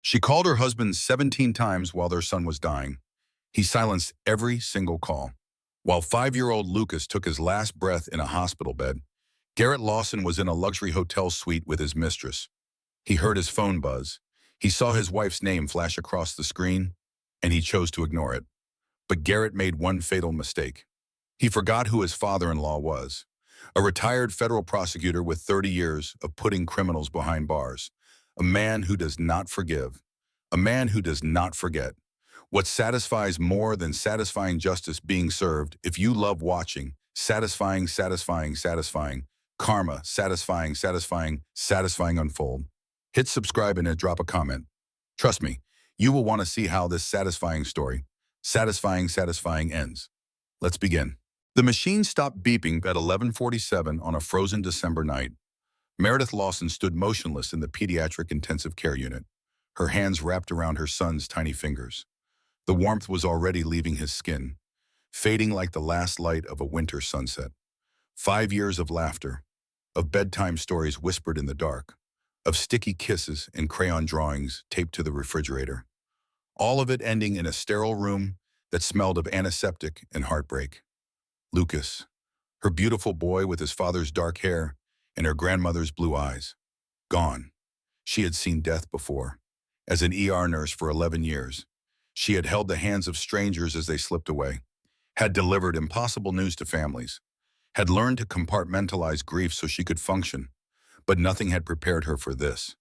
She called her husband 17 times while their son was dying. He silenced every single call. While 5-year-old Lucas took his last breath in a hospital bed, Garrett Lawson was in a luxury hotel suite with his mistress. He heard his phone buzz. He saw his wife's name flash across the screen, and he chose to ignore it. But Garrett made one fatal mistake. He forgot who his father-in-law was, a retired federal prosecutor with 30 years of putting criminals behind bars, a man who does not forgive, a man who does not forget. What satisfies more than satisfying justice being served if you love watching, satisfying, karma, satisfying unfold. Hit subscribe and drop a comment. Trust me, you will want to see how this satisfying story, satisfying ends. Let's begin. The machine stopped beeping at 11:47 on a frozen December night. Meredith Lawson stood motionless in the pediatric intensive care unit, her hands wrapped around her son's tiny fingers. The warmth was already leaving his skin, fading like the last light of a winter sunset. 5 years of laughter, of bedtime stories whispered in the dark, of sticky kisses and crayon drawings taped to the refrigerator. All of it ending in a sterile room that smelled of antiseptic and heartbreak. Lucas, her beautiful boy with his father's dark hair and her grandmother's blue eyes. Gone. She had seen death before. As an ER nurse for 11 years, she had held the hands of strangers as they slipped away, had delivered impossible news to families, had learned to compartmentalize grief so she could function, but nothing had prepared her for this.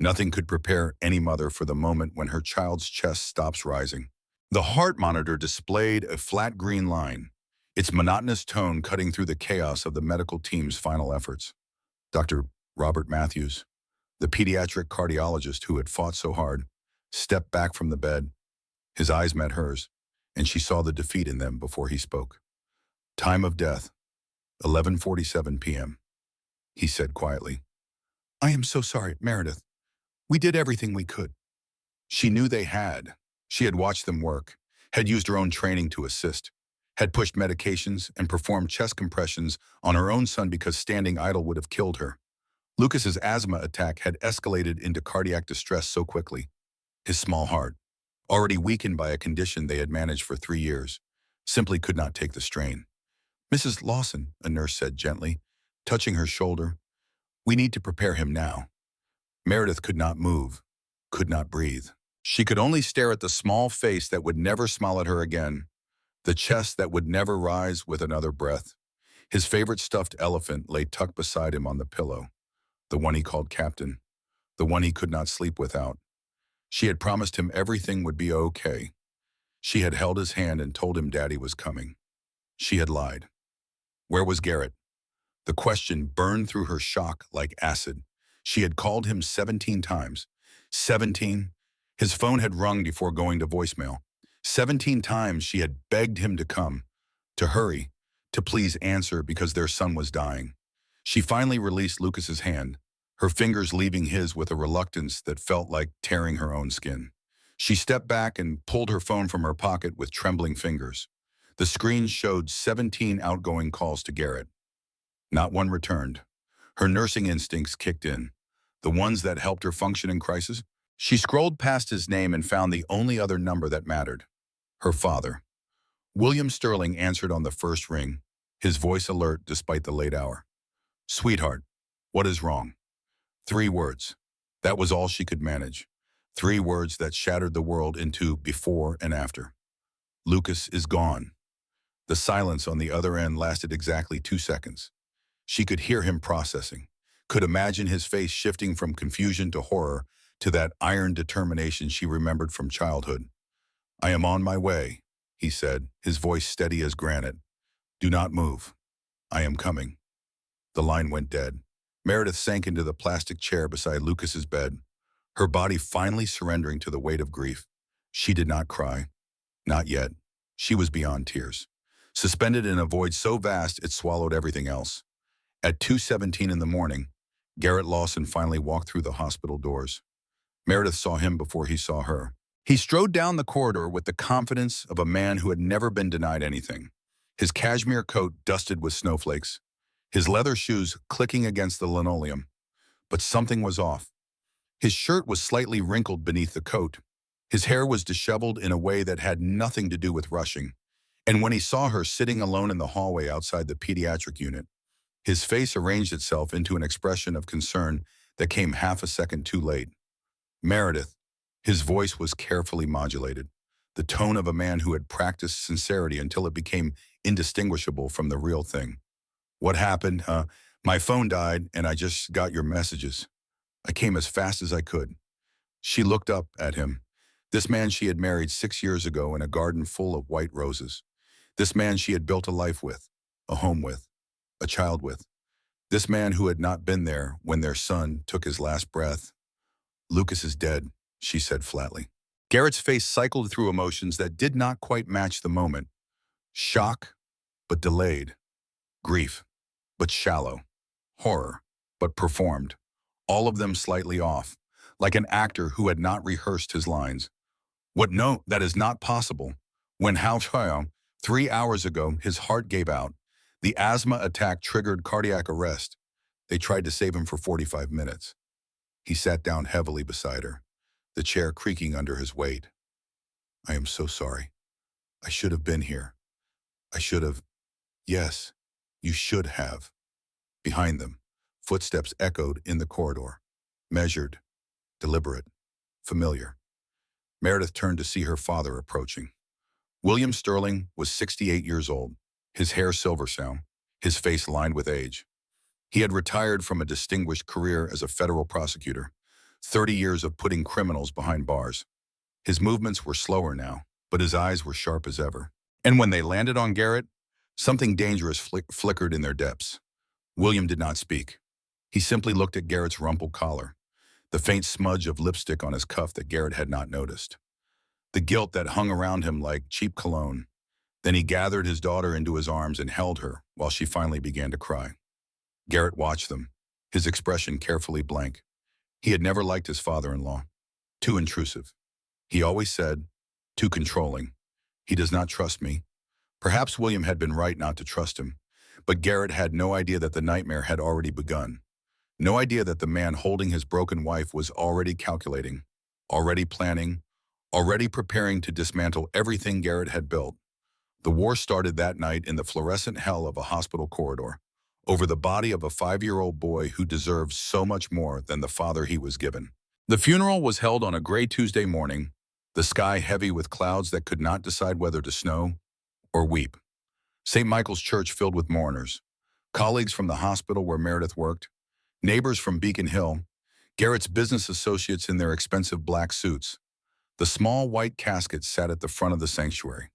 Nothing could prepare any mother for the moment when her child's chest stops rising. The heart monitor displayed a flat green line, its monotonous tone cutting through the chaos of the medical team's final efforts. Dr. Robert Matthews, the pediatric cardiologist who had fought so hard, stepped back from the bed. His eyes met hers, and she saw the defeat in them before he spoke. Time of death, 11:47 p.m. He said quietly, "I am so sorry, Meredith. We did everything we could." She knew they had. She had watched them work, had used her own training to assist, had pushed medications and performed chest compressions on her own son because standing idle would have killed her. Lucas's asthma attack had escalated into cardiac distress so quickly. His small heart, already weakened by a condition they had managed for 3 years, simply could not take the strain. "Mrs. Lawson," a nurse said gently, touching her shoulder, "we need to prepare him now." Meredith could not move, could not breathe. She could only stare at the small face that would never smile at her again, the chest that would never rise with another breath. His favorite stuffed elephant lay tucked beside him on the pillow, the one he called Captain, the one he could not sleep without. She had promised him everything would be okay. She had held his hand and told him Daddy was coming. She had lied. Where was Garrett? The question burned through her shock like acid. She had called him 17 times. 17. His phone had rung before going to voicemail. 17 times she had begged him to come, to hurry, to please answer because their son was dying. She finally released Lucas's hand, her fingers leaving his with a reluctance that felt like tearing her own skin. She stepped back and pulled her phone from her pocket with trembling fingers. The screen showed 17 outgoing calls to Garrett. Not one returned. Her nursing instincts kicked in, the ones that helped her function in crisis. She scrolled past his name and found the only other number that mattered. Her father. William Sterling answered on the first ring, his voice alert despite the late hour. "Sweetheart, what is wrong?" 3 words. That was all she could manage. 3 words that shattered the world into before and after. "Lucas is gone." The silence on the other end lasted exactly 2 seconds. She could hear him processing, could imagine his face shifting from confusion to horror to that iron determination she remembered from childhood. "I am on my way," he said, his voice steady as granite. "Do not move. I am coming." The line went dead. Meredith sank into the plastic chair beside Lucas's bed, her body finally surrendering to the weight of grief. She did not cry. Not yet. She was beyond tears, suspended in a void so vast it swallowed everything else. At 2:17 in the morning, Garrett Lawson finally walked through the hospital doors. Meredith saw him before he saw her. He strode down the corridor with the confidence of a man who had never been denied anything, his cashmere coat dusted with snowflakes, his leather shoes clicking against the linoleum. But something was off. His shirt was slightly wrinkled beneath the coat. His hair was disheveled in a way that had nothing to do with rushing. And when he saw her sitting alone in the hallway outside the pediatric unit, his face arranged itself into an expression of concern that came half a second too late. Meredith. His voice was carefully modulated, the tone of a man who had practiced sincerity until it became indistinguishable from the real thing. What happened? My phone died and I just got your messages. I came as fast as I could. She looked up at him. This man she had married 6 years ago in a garden full of white roses. This man she had built a life with, a home with, a child with. This man who had not been there when their son took his last breath. Lucas is dead, she said flatly. Garrett's face cycled through emotions that did not quite match the moment. Shock, but delayed. Grief, but shallow. Horror, but performed. All of them slightly off, like an actor who had not rehearsed his lines. What? No, that is not possible. When 3 hours ago, his heart gave out. The asthma attack triggered cardiac arrest. They tried to save him for 45 minutes. He sat down heavily beside her, the chair creaking under his weight. I am so sorry. I should have been here. I should have. Yes, you should have. Behind them, footsteps echoed in the corridor. Measured, deliberate, familiar. Meredith turned to see her father approaching. William Sterling was 68 years old, his hair silver-brown, his face lined with age. He had retired from a distinguished career as a federal prosecutor, 30 years of putting criminals behind bars. His movements were slower now, but his eyes were sharp as ever. And when they landed on Garrett, something dangerous flickered in their depths. William did not speak. He simply looked at Garrett's rumpled collar, the faint smudge of lipstick on his cuff that Garrett had not noticed, the guilt that hung around him like cheap cologne. Then he gathered his daughter into his arms and held her while she finally began to cry. Garrett watched them, his expression carefully blank. He had never liked his father-in-law. Too intrusive. He always said, too controlling. He does not trust me. Perhaps William had been right not to trust him, but Garrett had no idea that the nightmare had already begun. No idea that the man holding his broken wife was already calculating, already planning, already preparing to dismantle everything Garrett had built. The war started that night in the fluorescent hell of a hospital corridor, over the body of a 5-year-old boy who deserved so much more than the father he was given. The funeral was held on a gray Tuesday morning, the sky heavy with clouds that could not decide whether to snow or weep. St. Michael's Church filled with mourners, colleagues from the hospital where Meredith worked, neighbors from Beacon Hill, Garrett's business associates in their expensive black suits. The small white casket sat at the front of the sanctuary,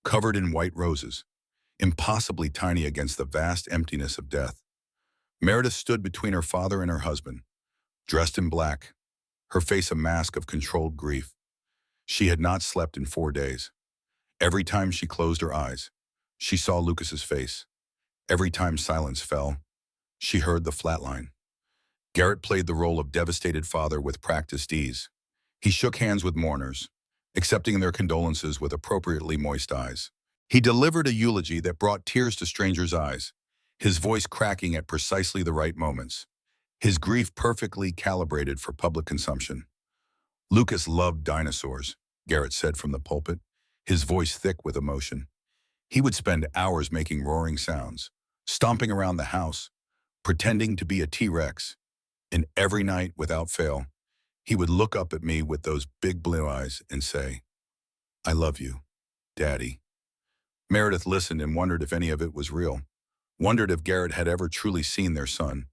covered in white roses, impossibly tiny against the vast emptiness of death. Meredith stood between her father and her husband, dressed in black, her face a mask of controlled grief. She had not slept in 4 days. Every time she closed her eyes, she saw Lucas's face. Every time silence fell, she heard the flatline. Garrett played the role of devastated father with practiced ease. He shook hands with mourners, accepting their condolences with appropriately moist eyes. He delivered a eulogy that brought tears to strangers' eyes, his voice cracking at precisely the right moments, his grief perfectly calibrated for public consumption. Lucas loved dinosaurs, Garrett said from the pulpit, his voice thick with emotion. He would spend hours making roaring sounds, stomping around the house, pretending to be a T-Rex. And every night, without fail, he would look up at me with those big blue eyes and say, I love you, Daddy. Meredith listened and wondered if any of it was real, wondered if Garrett had ever truly seen their son,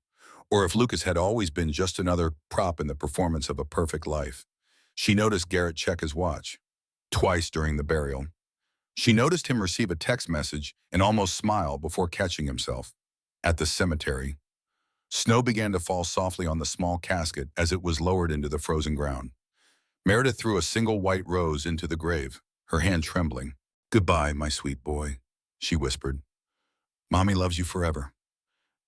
or if Lucas had always been just another prop in the performance of a perfect life. She noticed Garrett check his watch, twice during the burial. She noticed him receive a text message and almost smile before catching himself. At the cemetery, snow began to fall softly on the small casket as it was lowered into the frozen ground. Meredith threw a single white rose into the grave, her hand trembling. Goodbye, my sweet boy, she whispered. Mommy loves you forever.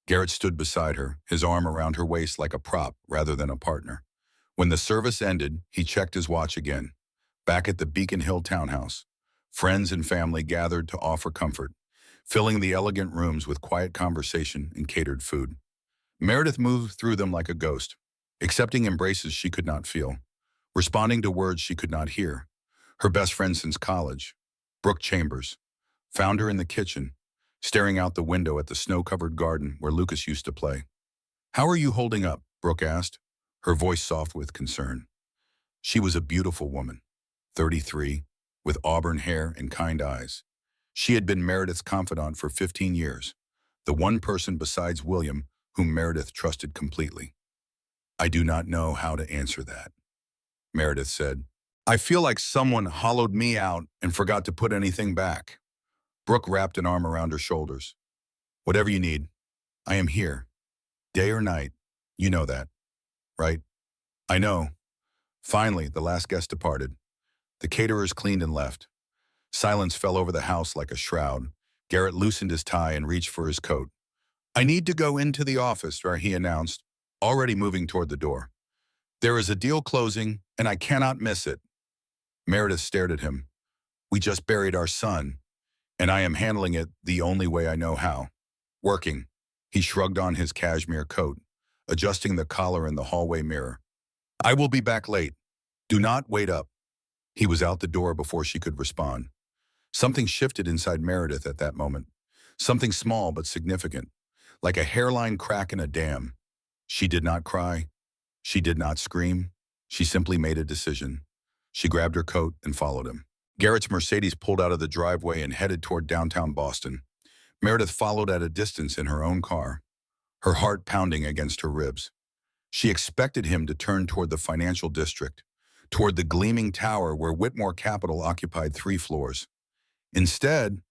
Garrett stood beside her, his arm around her waist like a prop rather than a partner. When the service ended, he checked his watch again. Back at the Beacon Hill townhouse, friends and family gathered to offer comfort, filling the elegant rooms with quiet conversation and catered food. Meredith moved through them like a ghost, accepting embraces she could not feel, responding to words she could not hear. Her best friend since college, Brooke Chambers, found her in the kitchen, staring out the window at the snow-covered garden where Lucas used to play. "How are you holding up?" Brooke asked, her voice soft with concern. She was a beautiful woman, 33, with auburn hair and kind eyes. She had been Meredith's confidant for 15 years, the one person besides William whom Meredith trusted completely. "I do not know how to answer that," Meredith said. "I feel like someone hollowed me out and forgot to put anything back." Brooke wrapped an arm around her shoulders. "Whatever you need, I am here. Day or night, you know that, right?" "I know." Finally, the last guest departed. The caterers cleaned and left. Silence fell over the house like a shroud. Garrett loosened his tie and reached for his coat. "I need to go into the office," he announced, already moving toward the door. "There is a deal closing, and I cannot miss it." Meredith stared at him. "We just buried our son, and I am handling it the only way I know how. Working." He shrugged on his cashmere coat, adjusting the collar in the hallway mirror. "I will be back late. Do not wait up." He was out the door before she could respond. Something shifted inside Meredith at that moment. Something small but significant, like a hairline crack in a dam. She did not cry. She did not scream. She simply made a decision. She grabbed her coat and followed him. Garrett's Mercedes pulled out of the driveway and headed toward downtown Boston. Meredith followed at a distance in her own car, her heart pounding against her ribs. She expected him to turn toward the financial district, toward the gleaming tower where Whitmore Capital occupied 3 floors. Instead,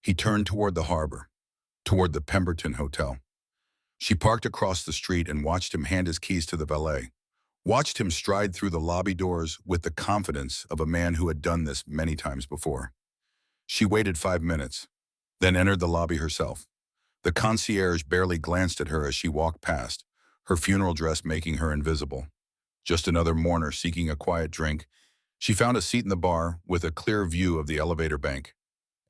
he turned toward the harbor, toward the Pemberton Hotel. She parked across the street and watched him hand his keys to the valet, watched him stride through the lobby doors with the confidence of a man who had done this many times before. She waited 5 minutes, then entered the lobby herself. The concierge barely glanced at her as she walked past, her funeral dress making her invisible. Just another mourner seeking a quiet drink. She found a seat in the bar with a clear view of the elevator bank.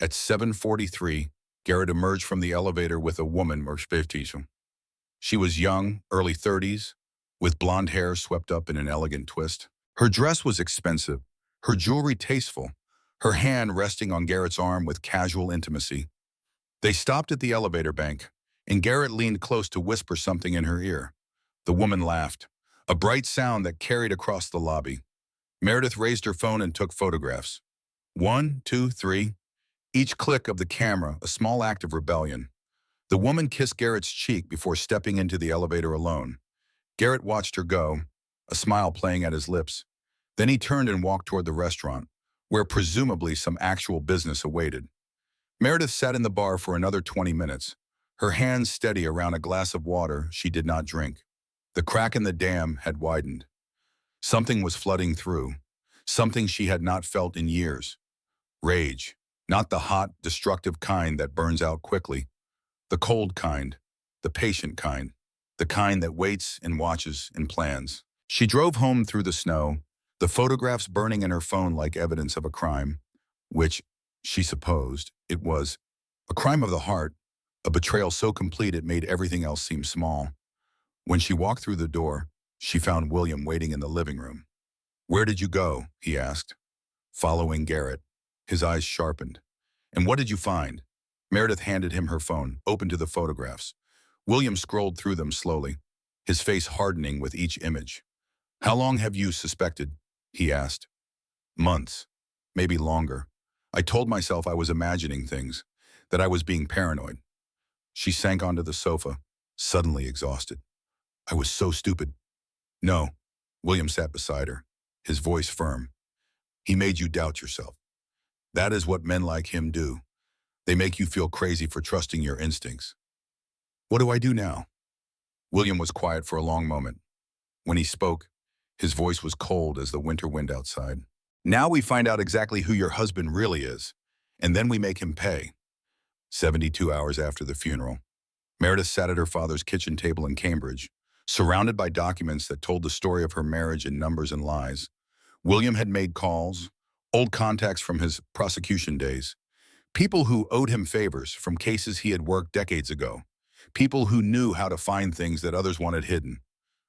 At 7:43, Garrett emerged from the elevator with a woman, Merciles. She was young, early 30s, with blonde hair swept up in an elegant twist. Her dress was expensive, her jewelry tasteful, her hand resting on Garrett's arm with casual intimacy. They stopped at the elevator bank, and Garrett leaned close to whisper something in her ear. The woman laughed, a bright sound that carried across the lobby. Meredith raised her phone and took photographs. 1, 2, 3. Each click of the camera, a small act of rebellion. The woman kissed Garrett's cheek before stepping into the elevator alone. Garrett watched her go, a smile playing at his lips. Then he turned and walked toward the restaurant, where presumably some actual business awaited. Meredith sat in the bar for another 20 minutes, her hands steady around a glass of water she did not drink. The crack in the dam had widened. Something was flooding through, something she had not felt in years. Rage, not the hot, destructive kind that burns out quickly. The cold kind, the patient kind, the kind that waits and watches and plans. She drove home through the snow, the photographs burning in her phone like evidence of a crime, which, she supposed, it was. A crime of the heart, a betrayal so complete it made everything else seem small. When she walked through the door, she found William waiting in the living room. "Where did you go?" he asked. "Following Garrett." His eyes sharpened. "And what did you find?" Meredith handed him her phone, open to the photographs. William scrolled through them slowly, his face hardening with each image. "How long have you suspected?" he asked. "Months, maybe longer. I told myself I was imagining things, that I was being paranoid." She sank onto the sofa, suddenly exhausted. "I was so stupid." "No." William sat beside her, his voice firm. "He made you doubt yourself. That is what men like him do. They make you feel crazy for trusting your instincts." "What do I do now?" William was quiet for a long moment. When he spoke, his voice was cold as the winter wind outside. "Now we find out exactly who your husband really is, and then we make him pay." 72 hours after the funeral, Meredith sat at her father's kitchen table in Cambridge, surrounded by documents that told the story of her marriage in numbers and lies. William had made calls, old contacts from his prosecution days, people who owed him favors from cases he had worked decades ago, people who knew how to find things that others wanted hidden.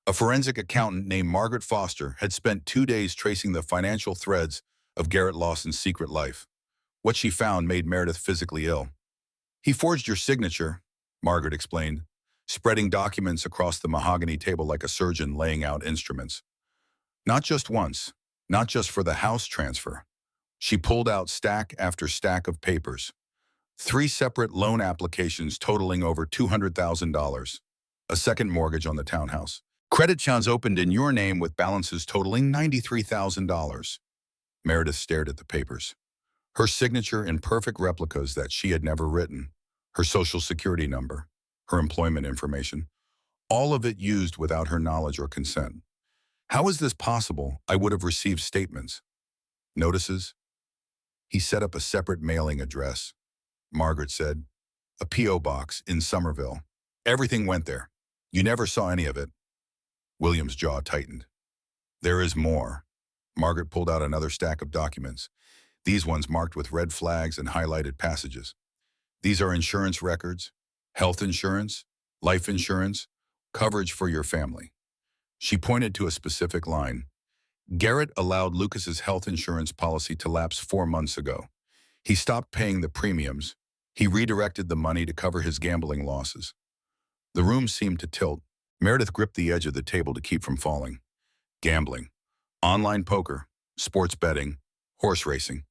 A forensic accountant named Margaret Foster had spent 2 days tracing the financial threads of Garrett Lawson's secret life. What she found made Meredith physically ill. "He forged your signature," Margaret explained, spreading documents across the mahogany table like a surgeon laying out instruments. Not just once, not just for the house transfer. She pulled out stack after stack of papers. 3 separate loan applications totaling over $200,000. A second mortgage on the townhouse. Credit accounts opened in your name with balances totaling $93,000. Meredith stared at the papers. Her signature in perfect replicas that she had never written. Her social security number. Her employment information. All of it used without her knowledge or consent. How is this possible? I would have received statements. Notices? He set up a separate mailing address. Margaret said, a P.O. box in Somerville. Everything went there. You never saw any of it. William's jaw tightened. There is more. Margaret pulled out another stack of documents. These ones marked with red flags and highlighted passages. These are insurance records, health insurance, life insurance, coverage for your family. She pointed to a specific line. Garrett allowed Lucas's health insurance policy to lapse 4 months ago. He stopped paying the premiums. He redirected the money to cover his gambling losses. The room seemed to tilt. Meredith gripped the edge of the table to keep from falling. Gambling, online poker, sports betting, horse racing.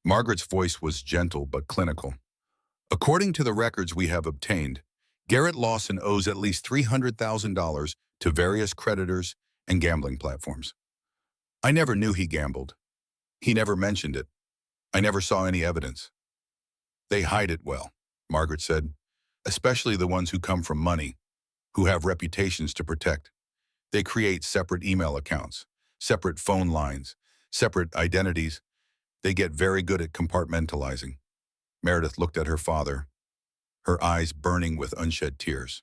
Margaret's voice was gentle but clinical. According to the records we have obtained, Garrett Lawson owes at least $300,000 to various creditors and gambling platforms. I never knew he gambled. He never mentioned it. I never saw any evidence. They hide it well, Margaret said, especially the ones who come from money, who have reputations to protect. They create separate email accounts, separate phone lines, separate identities. They get very good at compartmentalizing. Meredith looked at her father, her eyes burning with unshed tears.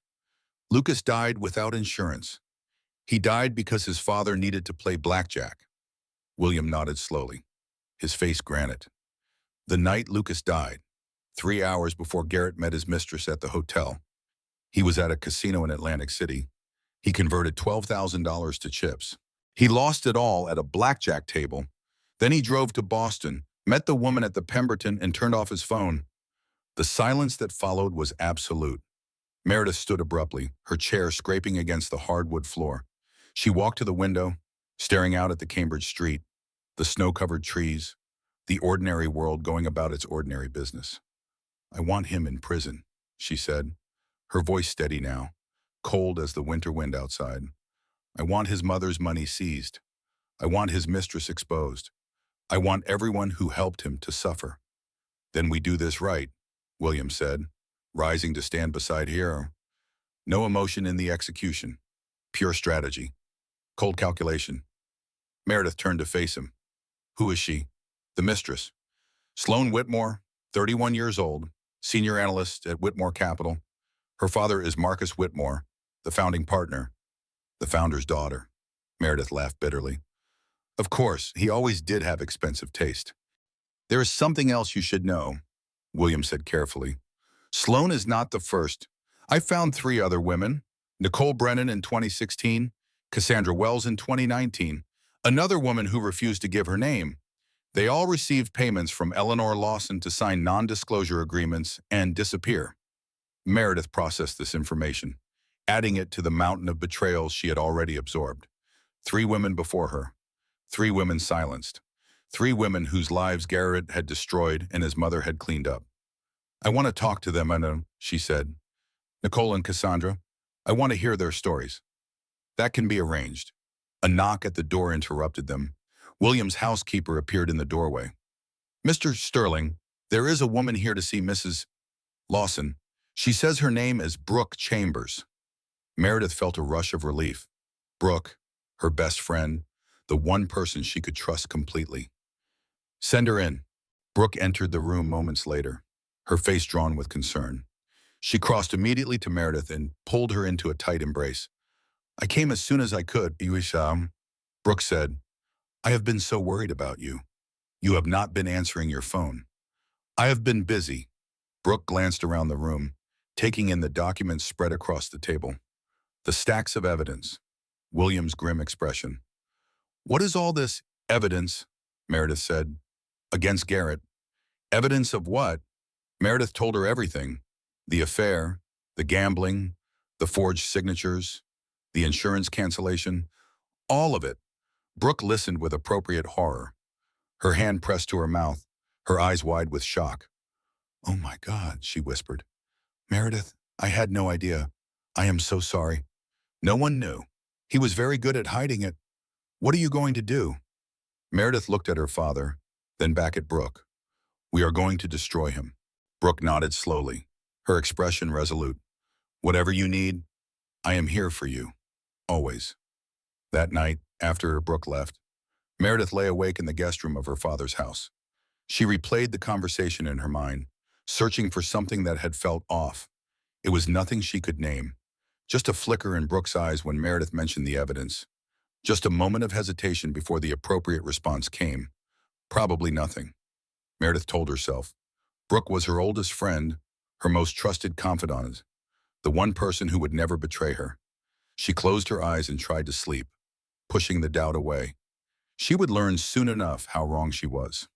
Lucas died without insurance. He died because his father needed to play blackjack. William nodded slowly, his face granite. The night Lucas died, 3 hours before Garrett met his mistress at the hotel, he was at a casino in Atlantic City. He converted $12,000 to chips. He lost it all at a blackjack table. Then he drove to Boston, met the woman at the Pemberton, and turned off his phone. The silence that followed was absolute. Meredith stood abruptly, her chair scraping against the hardwood floor. She walked to the window, staring out at the Cambridge street, the snow-covered trees, the ordinary world going about its ordinary business. I want him in prison, she said, her voice steady now, cold as the winter wind outside. I want his mother's money seized. I want his mistress exposed. I want everyone who helped him to suffer. Then we do this right, William said, rising to stand beside hero. No emotion in the execution. Pure strategy. Cold calculation. Meredith turned to face him. Who is she? The mistress. Sloan Whitmore, 31 years old, senior analyst at Whitmore Capital. Her father is Marcus Whitmore, the founding partner, the founder's daughter. Meredith laughed bitterly. Of course, he always did have expensive taste. There is something else you should know, William said carefully. Sloan is not the first. I found 3 other women, Nicole Brennan in 2016, Cassandra Wells in 2019, another woman who refused to give her name. They all received payments from Eleanor Lawson to sign non-disclosure agreements and disappear. Meredith processed this information, adding it to the mountain of betrayals she had already absorbed. 3 women before her, 3 women silenced, 3 women whose lives Garrett had destroyed and his mother had cleaned up. I want to talk to them, Anna, she said. Nicole and Cassandra, I want to hear their stories. That can be arranged. A knock at the door interrupted them. William's housekeeper appeared in the doorway. Mr. Sterling, there is a woman here to see Mrs. Lawson. She says her name is Brooke Chambers. Meredith felt a rush of relief. Brooke, her best friend, the one person she could trust completely. Send her in. Brooke entered the room moments later, her face drawn with concern. She crossed immediately to Meredith and pulled her into a tight embrace. I came as soon as I could, Brooke said. I have been so worried about you. You have not been answering your phone. I have been busy. Brooke glanced around the room, taking in the documents spread across the table. The stacks of evidence. William's grim expression. What is all this evidence? Meredith said. Against Garrett. Evidence of what? Meredith told her everything. The affair, the gambling, the forged signatures, the insurance cancellation, all of it. Brooke listened with appropriate horror, her hand pressed to her mouth, her eyes wide with shock. Oh my God, she whispered. Meredith, I had no idea. I am so sorry. No one knew. He was very good at hiding it. What are you going to do? Meredith looked at her father, then back at Brooke. We are going to destroy him. Brooke nodded slowly, her expression resolute. Whatever you need, I am here for you. Always. That night, after Brooke left, Meredith lay awake in the guest room of her father's house. She replayed the conversation in her mind, searching for something that had felt off. It was nothing she could name. Just a flicker in Brooke's eyes when Meredith mentioned the evidence. Just a moment of hesitation before the appropriate response came. Probably nothing. Meredith told herself. Brooke was her oldest friend, her most trusted confidant, the one person who would never betray her. She closed her eyes and tried to sleep, pushing the doubt away. She would learn soon enough how wrong she was.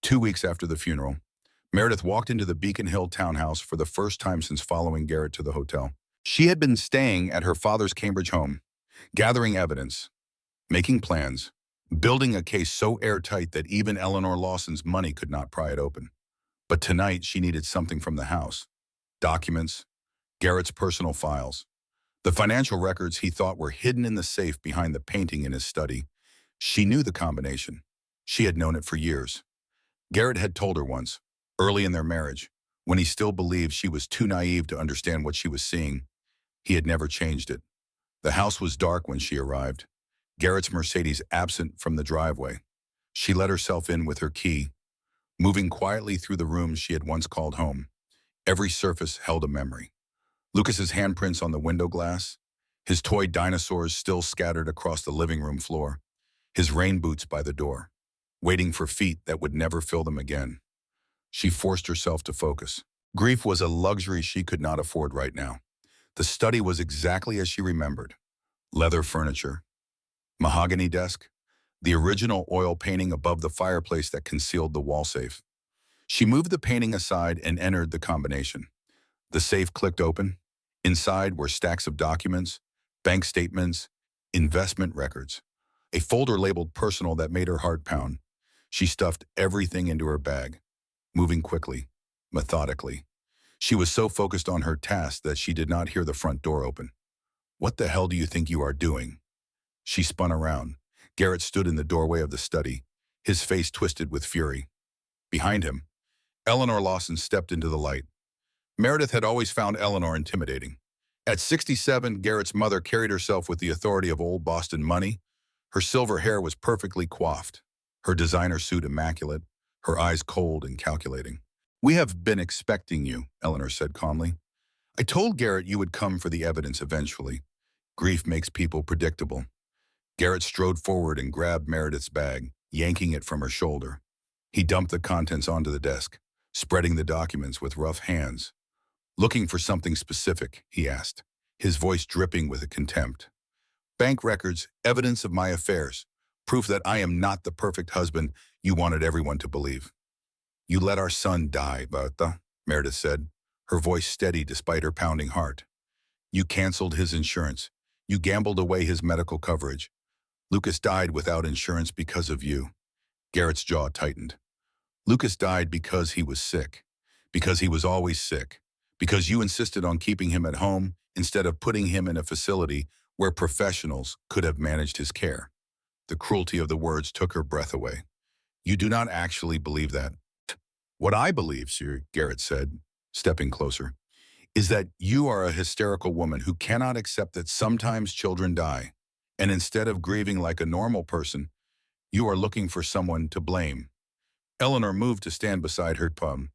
2 weeks after the funeral, Meredith walked into the Beacon Hill townhouse for the first time since following Garrett to the hotel. She had been staying at her father's Cambridge home, gathering evidence, making plans, building a case so airtight that even Eleanor Lawson's money could not pry it open. But tonight she needed something from the house. Documents, Garrett's personal files, the financial records he thought were hidden in the safe behind the painting in his study. She knew the combination. She had known it for years. Garrett had told her once, early in their marriage, when he still believed she was too naive to understand what she was seeing. He had never changed it. The house was dark when she arrived, Garrett's Mercedes absent from the driveway. She let herself in with her key, moving quietly through the rooms she had once called home. Every surface held a memory. Lucas's handprints on the window glass, his toy dinosaurs still scattered across the living room floor, his rain boots by the door, waiting for feet that would never fill them again. She forced herself to focus. Grief was a luxury she could not afford right now. The study was exactly as she remembered. Leather furniture, mahogany desk, the original oil painting above the fireplace that concealed the wall safe. She moved the painting aside and entered the combination. The safe clicked open. Inside were stacks of documents, bank statements, investment records. A folder labeled personal that made her heart pound. She stuffed everything into her bag, moving quickly, methodically. She was so focused on her task that she did not hear the front door open. What the hell do you think you are doing? She spun around. Garrett stood in the doorway of the study, his face twisted with fury. Behind him, Eleanor Lawson stepped into the light. Meredith had always found Eleanor intimidating. At 67, Garrett's mother carried herself with the authority of old Boston money. Her silver hair was perfectly coiffed, her designer suit immaculate, her eyes cold and calculating. We have been expecting you, Eleanor said calmly. I told Garrett you would come for the evidence eventually. Grief makes people predictable. Garrett strode forward and grabbed Meredith's bag, yanking it from her shoulder. He dumped the contents onto the desk, spreading the documents with rough hands. Looking for something specific, he asked, his voice dripping with contempt. Bank records, evidence of my affairs, proof that I am not the perfect husband you wanted everyone to believe. You let our son die, Bertha, Meredith said, her voice steady despite her pounding heart. You canceled his insurance. You gambled away his medical coverage. Lucas died without insurance because of you. Garrett's jaw tightened. Lucas died because he was sick, because he was always sick, because you insisted on keeping him at home instead of putting him in a facility where professionals could have managed his care. The cruelty of the words took her breath away. You do not actually believe that. What I believe, Sir, Garrett said, stepping closer, is that you are a hysterical woman who cannot accept that sometimes children die, and instead of grieving like a normal person, you are looking for someone to blame. Eleanor moved to stand beside her pum,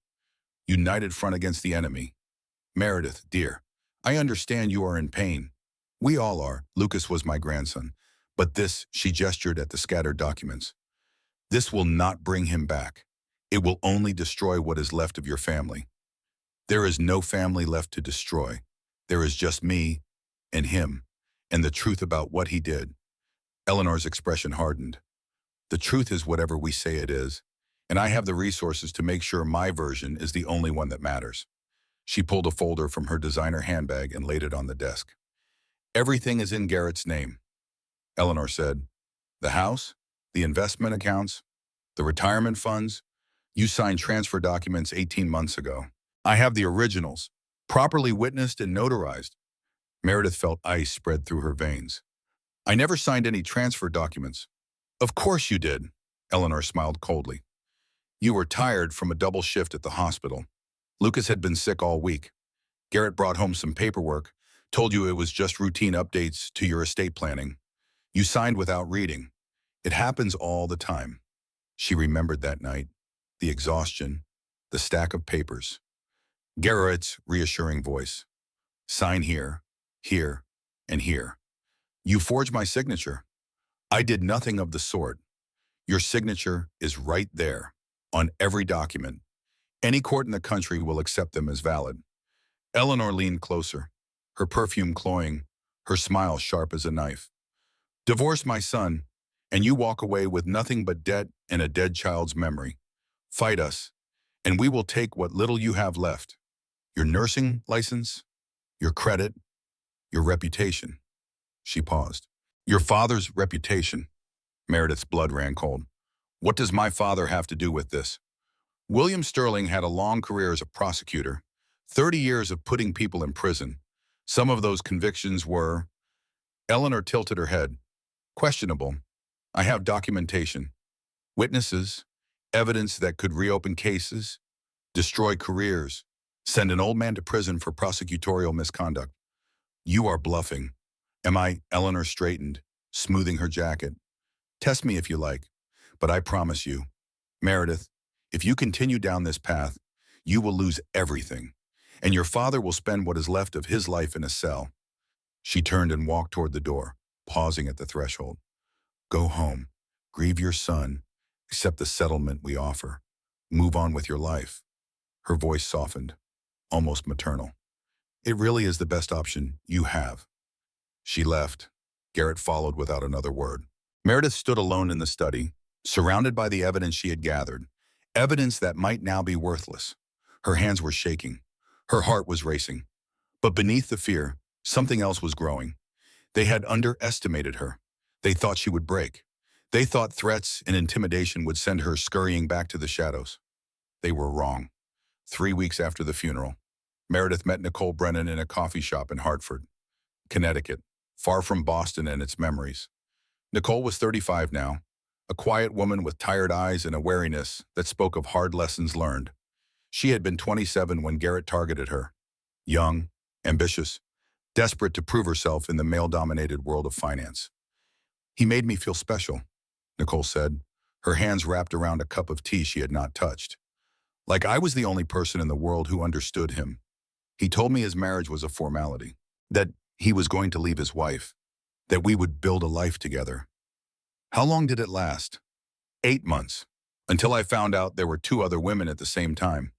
united front against the enemy. Meredith, dear, I understand you are in pain. We all are. Lucas was my grandson. But this, she gestured at the scattered documents. This will not bring him back. It will only destroy what is left of your family. There is no family left to destroy. There is just me and him. And the truth about what he did. Eleanor's expression hardened. The truth is whatever we say it is, and I have the resources to make sure my version is the only one that matters. She pulled a folder from her designer handbag and laid it on the desk. Everything is in Garrett's name, Eleanor said. The house, the investment accounts, the retirement funds. You signed transfer documents 18 months ago. I have the originals, properly witnessed and notarized. Meredith felt ice spread through her veins. I never signed any transfer documents. Of course you did, Eleanor smiled coldly. You were tired from a double shift at the hospital. Lucas had been sick all week. Garrett brought home some paperwork, told you it was just routine updates to your estate planning. You signed without reading. It happens all the time. She remembered that night, the exhaustion, the stack of papers. Garrett's reassuring voice. Sign here, here, and here. You forged my signature. I did nothing of the sort. Your signature is right there, on every document. Any court in the country will accept them as valid. Eleanor leaned closer, her perfume cloying, her smile sharp as a knife. Divorce my son, and you walk away with nothing but debt and a dead child's memory. Fight us, and we will take what little you have left. Your nursing license, your credit, your reputation. She paused. Your father's reputation. Meredith's blood ran cold. What does my father have to do with this? William Sterling had a long career as a prosecutor, 30 years of putting people in prison. Some of those convictions were... Eleanor tilted her head. Questionable. I have documentation. Witnesses, evidence that could reopen cases, destroy careers, send an old man to prison for prosecutorial misconduct. You are bluffing. Am I? Eleanor straightened, smoothing her jacket. Test me if you like, but I promise you, Meredith, if you continue down this path, you will lose everything, and your father will spend what is left of his life in a cell. She turned and walked toward the door, pausing at the threshold. Go home, grieve your son, accept the settlement we offer. Move on with your life. Her voice softened, almost maternal. It really is the best option you have. She left. Garrett followed without another word. Meredith stood alone in the study, surrounded by the evidence she had gathered, evidence that might now be worthless. Her hands were shaking. Her heart was racing. But beneath the fear, something else was growing. They had underestimated her. They thought she would break. They thought threats and intimidation would send her scurrying back to the shadows. They were wrong. 3 weeks after the funeral, Meredith met Nicole Brennan in a coffee shop in Hartford, Connecticut, far from Boston and its memories. Nicole was 35 now, a quiet woman with tired eyes and a wariness that spoke of hard lessons learned. She had been 27 when Garrett targeted her. Young, ambitious, desperate to prove herself in the male-dominated world of finance. He made me feel special, Nicole said, her hands wrapped around a cup of tea she had not touched. Like I was the only person in the world who understood him. He told me his marriage was a formality, that he was going to leave his wife, that we would build a life together. How long did it last? 8 months, until I found out there were 2 other women at the same time.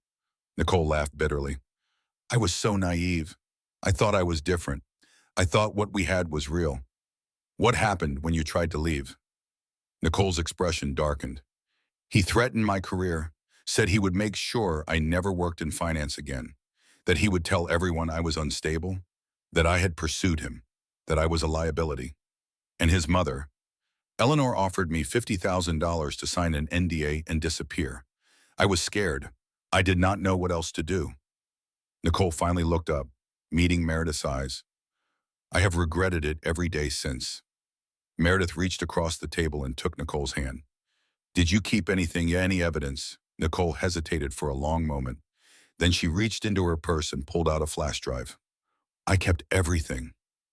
Nicole laughed bitterly. I was so naive. I thought I was different. I thought what we had was real. What happened when you tried to leave? Nicole's expression darkened. He threatened my career, said he would make sure I never worked in finance again, that he would tell everyone I was unstable, that I had pursued him, that I was a liability. And his mother, Eleanor, offered me $50,000 to sign an NDA and disappear. I was scared. I did not know what else to do. Nicole finally looked up, meeting Meredith's eyes. I have regretted it every day since. Meredith reached across the table and took Nicole's hand. Did you keep any evidence? Nicole hesitated for a long moment. Then she reached into her purse and pulled out a flash drive. I kept everything,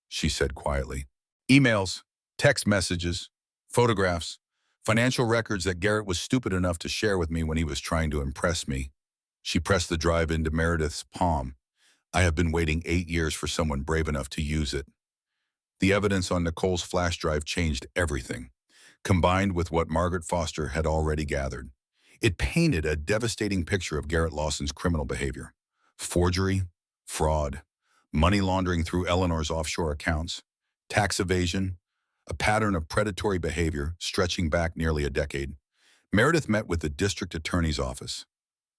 she said quietly. Emails, text messages, photographs, financial records that Garrett was stupid enough to share with me when he was trying to impress me. She pressed the drive into Meredith's palm. I have been waiting 8 years for someone brave enough to use it. The evidence on Nicole's flash drive changed everything, combined with what Margaret Foster had already gathered. It painted a devastating picture of Garrett Lawson's criminal behavior. Forgery, fraud, money laundering through Eleanor's offshore accounts, tax evasion, a pattern of predatory behavior stretching back nearly a decade. Meredith met with the district attorney's office.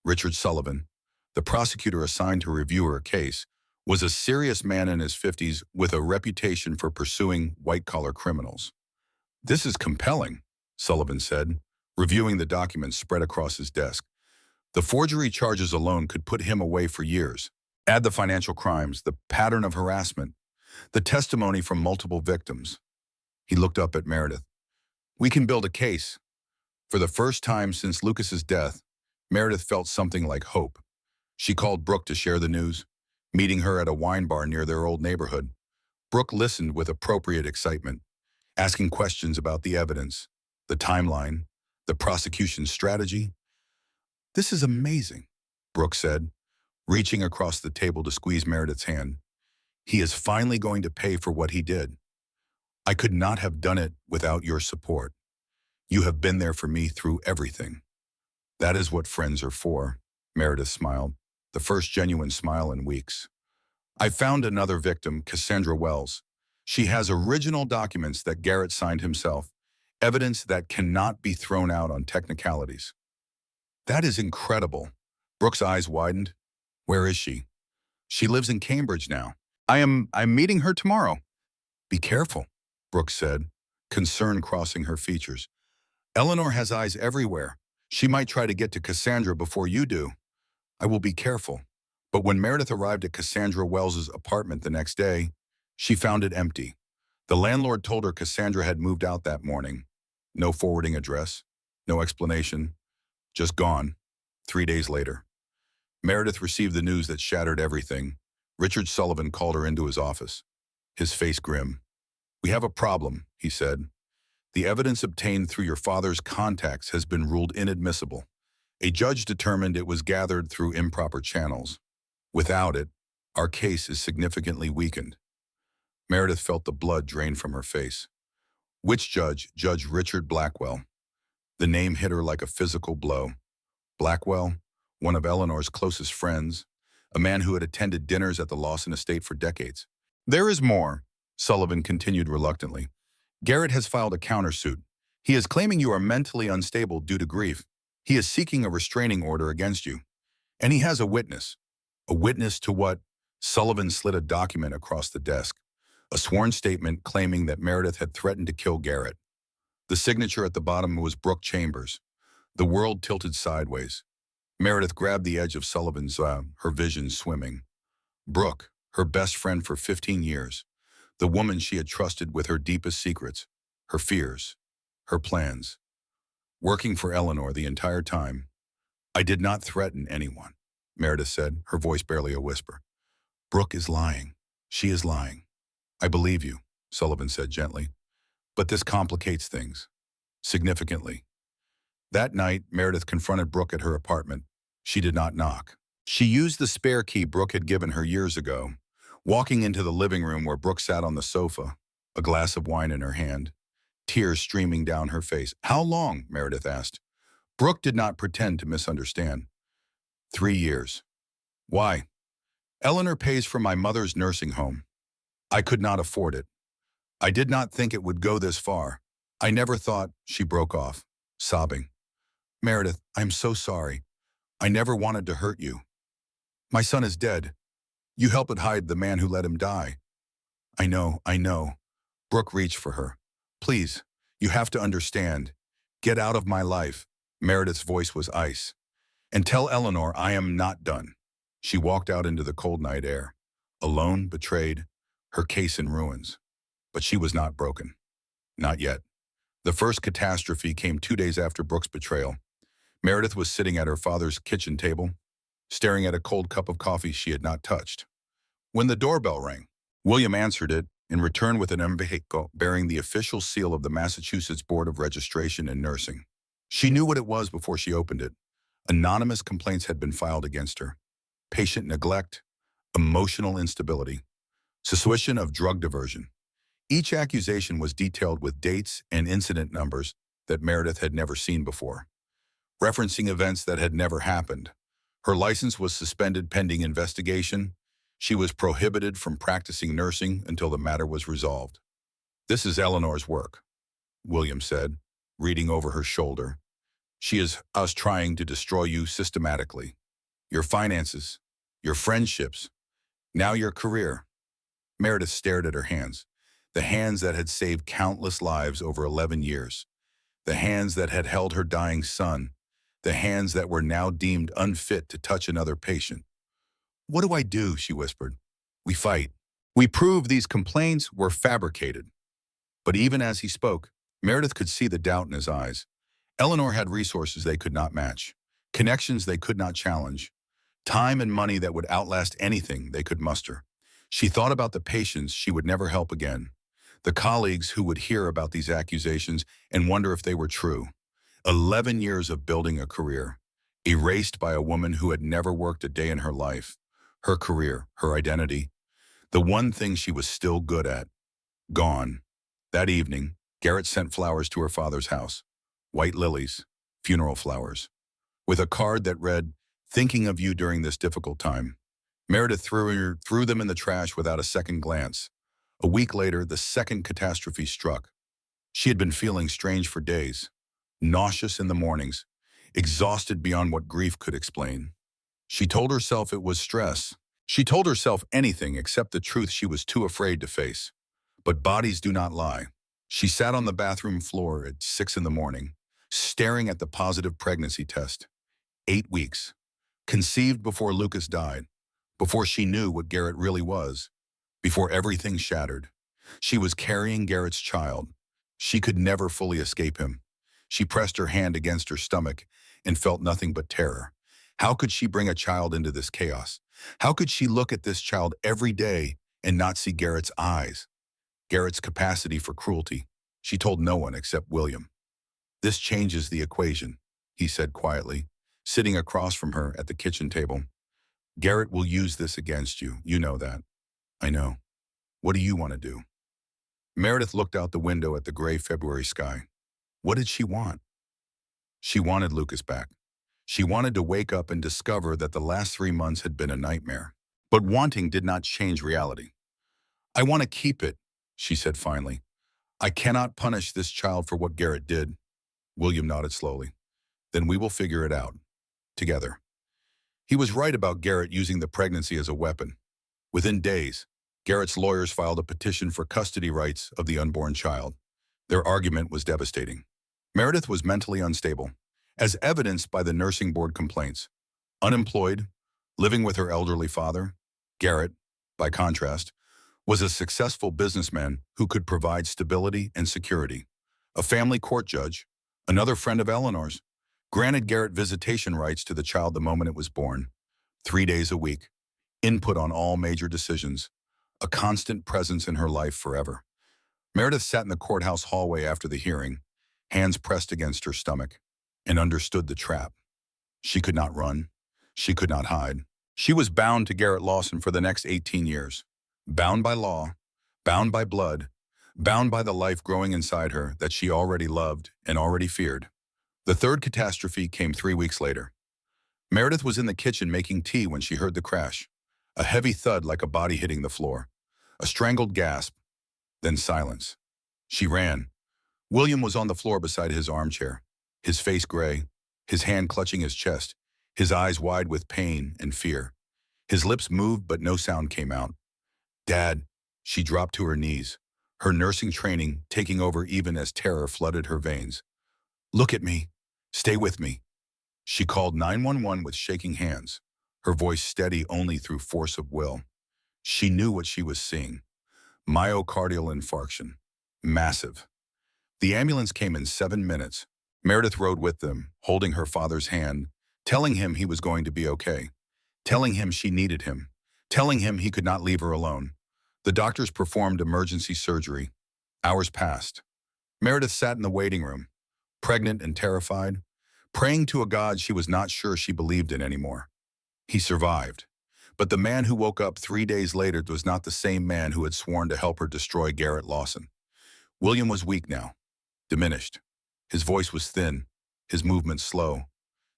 Richard Sullivan, the prosecutor assigned to review her case, was a serious man in his 50s with a reputation for pursuing white-collar criminals. "This is compelling," Sullivan said, reviewing the documents spread across his desk. "The forgery charges alone could put him away for years. Add the financial crimes, the pattern of harassment, the testimony from multiple victims." He looked up at Meredith. "We can build a case." For the first time since Lucas's death, Meredith felt something like hope. She called Brooke to share the news, meeting her at a wine bar near their old neighborhood. Brooke listened with appropriate excitement, asking questions about the evidence, the timeline, the prosecution's strategy. "This is amazing," Brooke said, reaching across the table to squeeze Meredith's hand. "He is finally going to pay for what he did. I could not have done it without your support. You have been there for me through everything." "That is what friends are for," Meredith smiled, the first genuine smile in weeks. "I found another victim, Cassandra Wells. She has original documents that Garrett signed himself, evidence that cannot be thrown out on technicalities." "That is incredible." Brooke's eyes widened. "Where is she?" "She lives in Cambridge now. I'm meeting her tomorrow." "Be careful," Brooke said, concern crossing her features. "Eleanor has eyes everywhere. She might try to get to Cassandra before you do." "I will be careful." But when Meredith arrived at Cassandra Wells's apartment the next day, she found it empty. The landlord told her Cassandra had moved out that morning. No forwarding address, no explanation, just gone. 3 days later. Meredith received the news that shattered everything. Richard Sullivan called her into his office, his face grim. "We have a problem," he said. "The evidence obtained through your father's contacts has been ruled inadmissible. A judge determined it was gathered through improper channels. Without it, our case is significantly weakened." Meredith felt the blood drain from her face. "Which judge?" "Judge Richard Blackwell." The name hit her like a physical blow. Blackwell, one of Eleanor's closest friends, a man who had attended dinners at the Lawson estate for decades. "There is more," Sullivan continued reluctantly. "Garrett has filed a countersuit. He is claiming you are mentally unstable due to grief. He is seeking a restraining order against you. And he has a witness." "A witness to what?" Sullivan slid a document across the desk, a sworn statement claiming that Meredith had threatened to kill Garrett. The signature at the bottom was Brooke Chambers. The world tilted sideways. Meredith grabbed the edge of Sullivan's, her vision swimming. Brooke, her best friend for 15 years, the woman she had trusted with her deepest secrets, her fears, her plans. Working for Eleanor the entire time. "I did not threaten anyone," Meredith said, her voice barely a whisper. "Brooke is lying. She is lying." "I believe you," Sullivan said gently. "But this complicates things. Significantly." That night, Meredith confronted Brooke at her apartment. She did not knock. She used the spare key Brooke had given her years ago, walking into the living room where Brooke sat on the sofa, a glass of wine in her hand, tears streaming down her face. "How long?" Meredith asked. Brooke did not pretend to misunderstand. 3 years. "Why?" "Eleanor pays for my mother's nursing home. I could not afford it. I did not think it would go this far. I never thought," she broke off, sobbing. "Meredith, I'm so sorry. I never wanted to hurt you. My son is dead. You helped hide the man who let him die." I know. Brooke reached for her. "Please, you have to understand. Get out of my life." Meredith's voice was ice. "And tell Eleanor I am not done." She walked out into the cold night air, alone, betrayed, her case in ruins. But she was not broken. Not yet. The first catastrophe came 2 days after Brooke's betrayal. Meredith was sitting at her father's kitchen table, staring at a cold cup of coffee she had not touched, when the doorbell rang. William answered it, in return with an envelope bearing the official seal of the Massachusetts Board of Registration in Nursing. She knew what it was before she opened it. Anonymous complaints had been filed against her. Patient neglect, emotional instability, suspicion of drug diversion. Each accusation was detailed with dates and incident numbers that Meredith had never seen before, referencing events that had never happened. Her license was suspended pending investigation. She was prohibited from practicing nursing until the matter was resolved. This is Eleanor's work, William said, reading over her shoulder. She is us trying to destroy you systematically. Your finances, your friendships, now your career. Meredith stared at her hands, the hands that had saved countless lives over 11 years, the hands that had held her dying son, the hands that were now deemed unfit to touch another patient. What do I do? She whispered. We fight. We prove these complaints were fabricated. But even as he spoke, Meredith could see the doubt in his eyes. Eleanor had resources they could not match, connections they could not challenge, time and money that would outlast anything they could muster. She thought about the patients she would never help again, the colleagues who would hear about these accusations and wonder if they were true. 11 years of building a career, erased by a woman who had never worked a day in her life. Her career, her identity, the one thing she was still good at, gone. That evening, Garrett sent flowers to her father's house. White lilies, funeral flowers, with a card that read, "Thinking of you during this difficult time." Meredith threw them in the trash without a second glance. A week later, the second catastrophe struck. She had been feeling strange for days, nauseous in the mornings, exhausted beyond what grief could explain. She told herself it was stress. She told herself anything except the truth she was too afraid to face. But bodies do not lie. She sat on the bathroom floor at 6 in the morning, staring at the positive pregnancy test. 8 weeks. Conceived before Lucas died, before she knew what Garrett really was, before everything shattered. She was carrying Garrett's child. She could never fully escape him. She pressed her hand against her stomach and felt nothing but terror. How could she bring a child into this chaos? How could she look at this child every day and not see Garrett's eyes? Garrett's capacity for cruelty. She told no one except William. This changes the equation, he said quietly, sitting across from her at the kitchen table. Garrett will use this against you. You know that. I know. What do you want to do? Meredith looked out the window at the gray February sky. What did she want? She wanted Lucas back. She wanted to wake up and discover that the last 3 months had been a nightmare. But wanting did not change reality. I want to keep it, she said finally. I cannot punish this child for what Garrett did. William nodded slowly. Then we will figure it out. Together. He was right about Garrett using the pregnancy as a weapon. Within days, Garrett's lawyers filed a petition for custody rights of the unborn child. Their argument was devastating. Meredith was mentally unstable, as evidenced by the nursing board complaints. Unemployed, living with her elderly father, Garrett, by contrast, was a successful businessman who could provide stability and security. A family court judge, another friend of Eleanor's, granted Garrett visitation rights to the child the moment it was born. 3 days a week, input on all major decisions, a constant presence in her life forever. Meredith sat in the courthouse hallway after the hearing, hands pressed against her stomach, and understood the trap. She could not run. She could not hide. She was bound to Garrett Lawson for the next 18 years. Bound by law, bound by blood, bound by the life growing inside her that she already loved and already feared. The third catastrophe came 3 weeks later. Meredith was in the kitchen making tea when she heard the crash. A heavy thud like a body hitting the floor. A strangled gasp, then silence. She ran. William was on the floor beside his armchair, his face gray, his hand clutching his chest, his eyes wide with pain and fear. His lips moved, but no sound came out. Dad, she dropped to her knees, her nursing training taking over even as terror flooded her veins. Look at me. Stay with me. She called 911 with shaking hands, her voice steady only through force of will. She knew what she was seeing. Myocardial infarction. Massive. The ambulance came in 7 minutes. Meredith rode with them, holding her father's hand, telling him he was going to be okay, telling him she needed him, telling him he could not leave her alone. The doctors performed emergency surgery. Hours passed. Meredith sat in the waiting room, pregnant and terrified, praying to a God she was not sure she believed in anymore. He survived. But the man who woke up 3 days later was not the same man who had sworn to help her destroy Garrett Lawson. William was weak now, diminished. His voice was thin, his movements slow.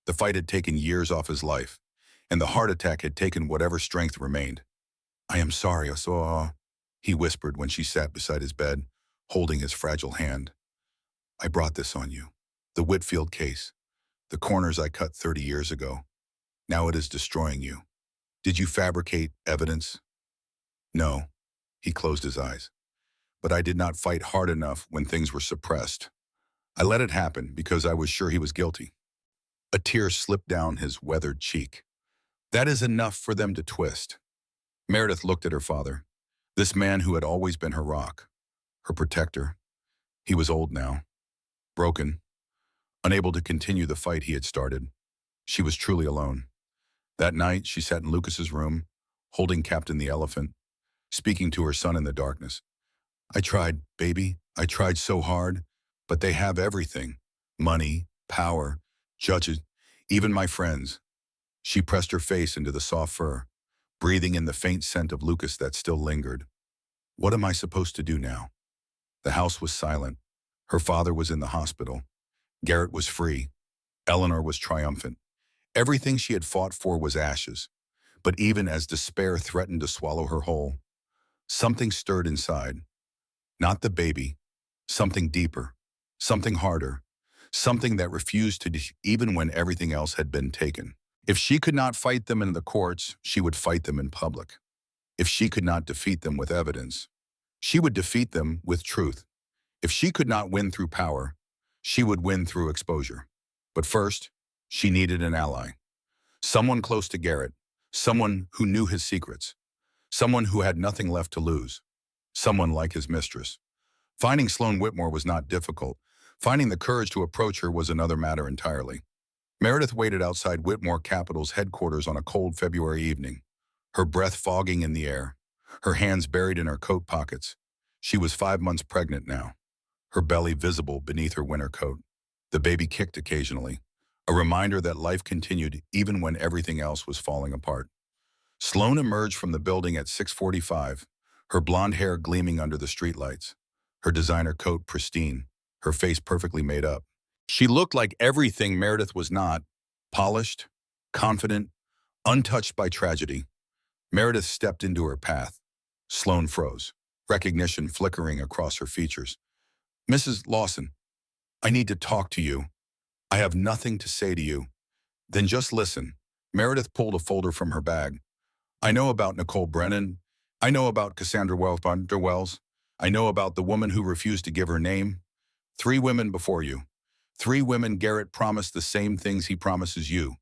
The fight had taken years off his life, and the heart attack had taken whatever strength remained. I am sorry, he whispered when she sat beside his bed, holding his fragile hand. I brought this on you. The Whitfield case. The corners I cut 30 years ago. Now it is destroying you. Did you fabricate evidence? No. He closed his eyes. But I did not fight hard enough when things were suppressed. I let it happen because I was sure he was guilty. A tear slipped down his weathered cheek. That is enough for them to twist. Meredith looked at her father, this man who had always been her rock, her protector. He was old now, broken, unable to continue the fight he had started. She was truly alone. That night, she sat in Lucas's room, holding Captain the Elephant, speaking to her son in the darkness. I tried, baby. I tried so hard, but they have everything. Money, power, judges, even my friends. She pressed her face into the soft fur, breathing in the faint scent of Lucas that still lingered. What am I supposed to do now? The house was silent. Her father was in the hospital. Garrett was free. Eleanor was triumphant. Everything she had fought for was ashes. But even as despair threatened to swallow her whole, something stirred inside. Not the baby. Something deeper. Something harder. Something that refused to, even when everything else had been taken. If she could not fight them in the courts, she would fight them in public. If she could not defeat them with evidence, she would defeat them with truth. If she could not win through power, she would win through exposure. But first, she needed an ally. Someone close to Garrett. Someone who knew his secrets. Someone who had nothing left to lose. Someone like his mistress. Finding Sloane Whitmore was not difficult. Finding the courage to approach her was another matter entirely. Meredith waited outside Whitmore Capital's headquarters on a cold February evening, her breath fogging in the air, her hands buried in her coat pockets. She was 5 months pregnant now, her belly visible beneath her winter coat. The baby kicked occasionally, a reminder that life continued even when everything else was falling apart. Sloane emerged from the building at 6:45, her blonde hair gleaming under the streetlights, her designer coat pristine, her face perfectly made up. She looked like everything Meredith was not, polished, confident, untouched by tragedy. Meredith stepped into her path. Sloane froze, recognition flickering across her features. Mrs. Lawson, I need to talk to you. I have nothing to say to you. Then just listen. Meredith pulled a folder from her bag. I know about Nicole Brennan. I know about Cassandra Wells. I know about the woman who refused to give her name. 3 women before you. 3 women Garrett promised the same things he promises you.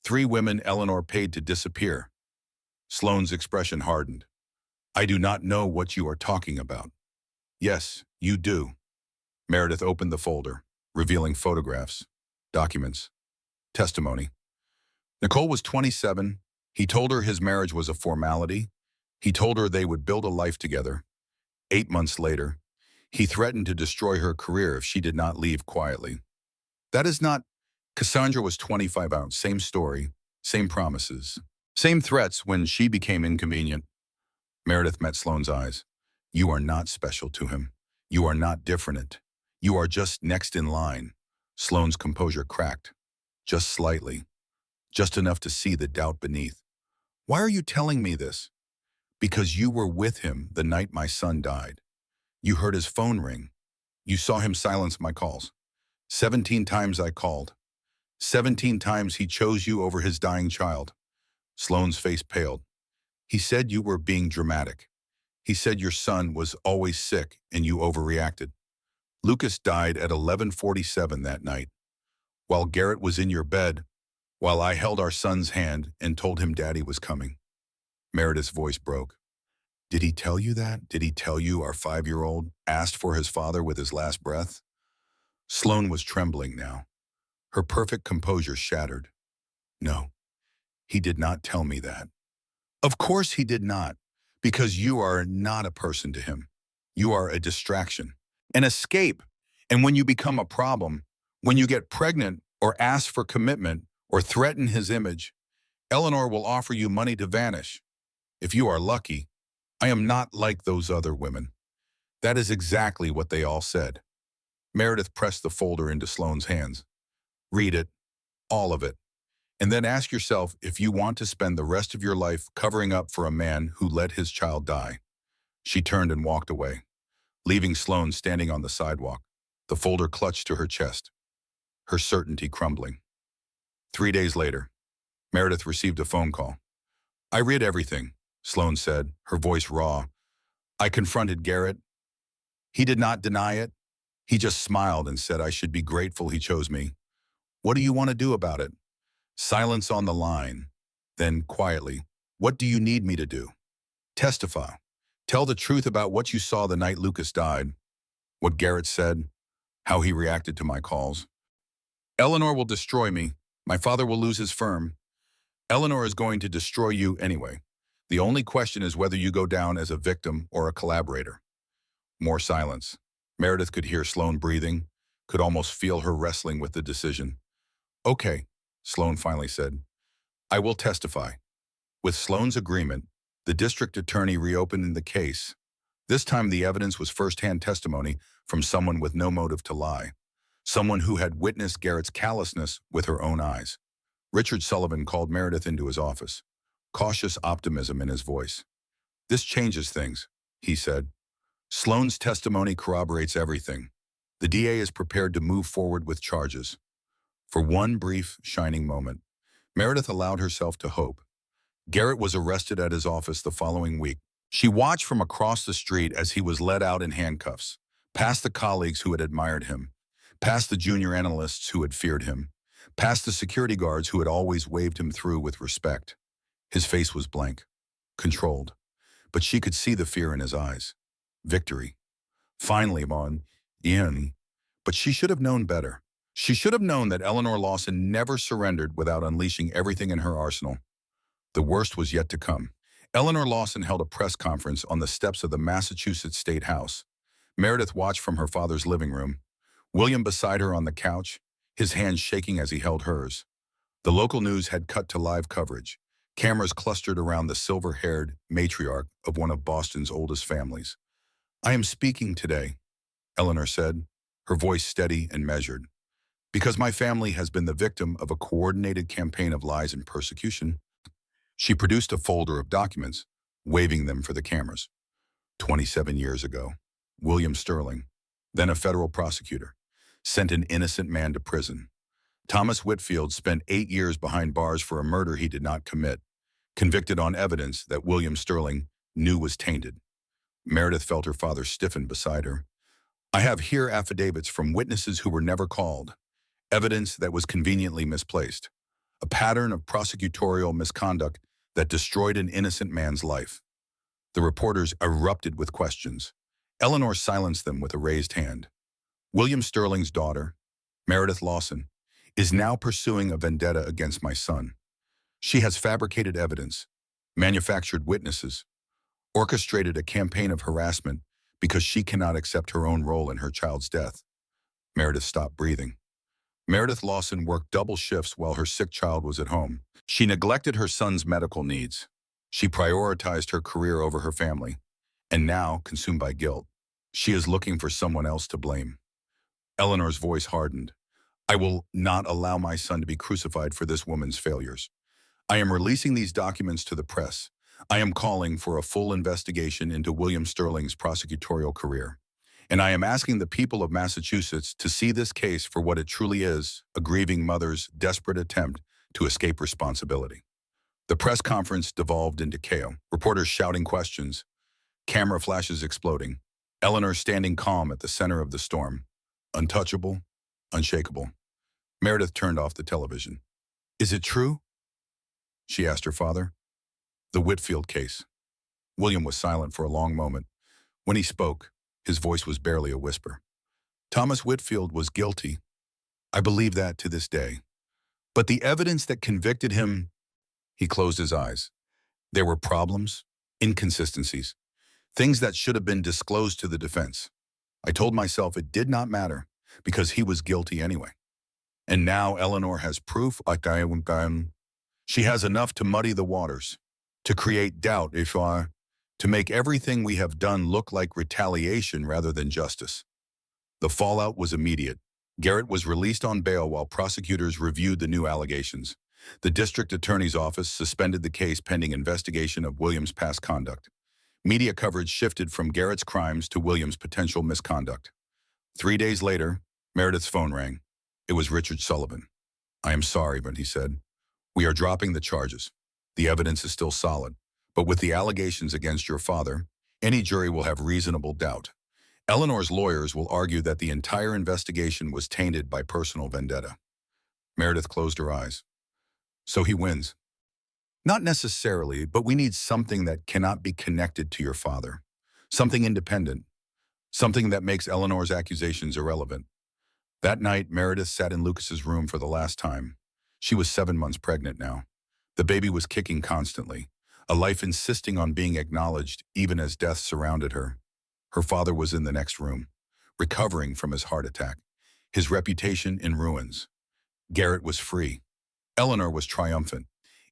3 women Eleanor paid to disappear. Sloane's expression hardened. I do not know what you are talking about. Yes, you do. Meredith opened the folder, revealing photographs, documents, testimony. Nicole was 27. He told her his marriage was a formality. He told her they would build a life together. 8 months later, he threatened to destroy her career if she did not leave quietly. That is not... Cassandra was 25 out. Same story, same promises, same threats when she became inconvenient. Meredith met Sloane's eyes. You are not special to him. You are not different. You are just next in line. Sloane's composure cracked. Just slightly. Just enough to see the doubt beneath. Why are you telling me this? Because you were with him the night my son died. You heard his phone ring. You saw him silence my calls. 17 times I called. 17 times he chose you over his dying child. Sloane's face paled. He said you were being dramatic. He said your son was always sick and you overreacted. Lucas died at 11:47 that night. While Garrett was in your bed, while I held our son's hand and told him Daddy was coming. Meredith's voice broke. Did he tell you that? Did he tell you our 5-year-old asked for his father with his last breath? Sloane was trembling now. Her perfect composure shattered. No, he did not tell me that. Of course he did not, because you are not a person to him. You are a distraction, an escape. And when you become a problem, when you get pregnant or ask for commitment or threaten his image, Eleanor will offer you money to vanish. If you are lucky, I am not like those other women. That is exactly what they all said. Meredith pressed the folder into Sloane's hands. Read it, all of it, and then ask yourself if you want to spend the rest of your life covering up for a man who let his child die. She turned and walked away. leaving Sloane standing on the sidewalk, the folder clutched to her chest, her certainty crumbling. 3 days later, Meredith received a phone call. "I read everything," Sloane said, her voice raw. "I confronted Garrett. He did not deny it. He just smiled and said I should be grateful he chose me. What do you want to do about it?" Silence on the line. Then, quietly, "What do you need me to do?" "Testify. Tell the truth about what you saw the night Lucas died, what Garrett said, how he reacted to my calls." "Eleanor will destroy me. My father will lose his firm. Eleanor is going to destroy you anyway. The only question is whether you go down as a victim or a collaborator." More silence. Meredith could hear Sloane breathing, could almost feel her wrestling with the decision. "Okay," Sloane finally said. "I will testify." With Sloane's agreement, the district attorney reopened the case. This time the evidence was first-hand testimony from someone with no motive to lie, someone who had witnessed Garrett's callousness with her own eyes. Richard Sullivan called Meredith into his office, cautious optimism in his voice. "This changes things," he said. "Sloane's testimony corroborates everything. The DA is prepared to move forward with charges." For one brief, shining moment, Meredith allowed herself to hope. Garrett was arrested at his office the following week. She watched from across the street as he was led out in handcuffs, past the colleagues who had admired him, past the junior analysts who had feared him, past the security guards who had always waved him through with respect. His face was blank, controlled, but she could see the fear in his eyes. Victory. Finally, Ian. But she should have known better. She should have known that Eleanor Lawson never surrendered without unleashing everything in her arsenal. The worst was yet to come. Eleanor Lawson held a press conference on the steps of the Massachusetts State House. Meredith watched from her father's living room, William beside her on the couch, his hands shaking as he held hers. The local news had cut to live coverage. Cameras clustered around the silver-haired matriarch of one of Boston's oldest families. "I am speaking today," Eleanor said, her voice steady and measured, "because my family has been the victim of a coordinated campaign of lies and persecution." She produced a folder of documents, waving them for the cameras. 27 years ago, William Sterling, then a federal prosecutor, sent an innocent man to prison. Thomas Whitfield spent 8 years behind bars for a murder he did not commit, convicted on evidence that William Sterling knew was tainted. Meredith felt her father stiffen beside her. "I have here affidavits from witnesses who were never called, evidence that was conveniently misplaced, a pattern of prosecutorial misconduct that destroyed an innocent man's life." The reporters erupted with questions. Eleanor silenced them with a raised hand. "William Sterling's daughter, Meredith Lawson, is now pursuing a vendetta against my son. She has fabricated evidence, manufactured witnesses, orchestrated a campaign of harassment because she cannot accept her own role in her child's death." Meredith stopped breathing. Meredith Lawson worked double shifts while her sick child was at home. She neglected her son's medical needs. She prioritized her career over her family. And now, consumed by guilt, she is looking for someone else to blame. Eleanor's voice hardened. "I will not allow my son to be crucified for this woman's failures. I am releasing these documents to the press. I am calling for a full investigation into William Sterling's prosecutorial career. And I am asking the people of Massachusetts to see this case for what it truly is, a grieving mother's desperate attempt to escape responsibility." The press conference devolved into chaos, reporters shouting questions, camera flashes exploding, Eleanor standing calm at the center of the storm, untouchable, unshakable. Meredith turned off the television. "Is it true?" she asked her father. "The Whitfield case." William was silent for a long moment. When he spoke, his voice was barely a whisper. "Thomas Whitfield was guilty. I believe that to this day. But the evidence that convicted him..." He closed his eyes. "There were problems, inconsistencies, things that should have been disclosed to the defense. I told myself it did not matter because he was guilty anyway. And now Eleanor has proof. She has enough to muddy the waters, to create doubt, to make everything we have done look like retaliation rather than justice." The fallout was immediate. Garrett was released on bail while prosecutors reviewed the new allegations. The district attorney's office suspended the case pending investigation of William's past conduct. Media coverage shifted from Garrett's crimes to William's potential misconduct. 3 days later, Meredith's phone rang. It was Richard Sullivan. "I am sorry," but he said, "we are dropping the charges. The evidence is still solid, but with the allegations against your father, any jury will have reasonable doubt. Eleanor's lawyers will argue that the entire investigation was tainted by personal vendetta." Meredith closed her eyes. "So he wins." "Not necessarily, but we need something that cannot be connected to your father. Something independent. Something that makes Eleanor's accusations irrelevant." That night, Meredith sat in Lucas's room for the last time. She was 7 months pregnant now. The baby was kicking constantly, a life insisting on being acknowledged even as death surrounded her. Her father was in the next room, recovering from his heart attack, his reputation in ruins. Garrett was free. Eleanor was triumphant.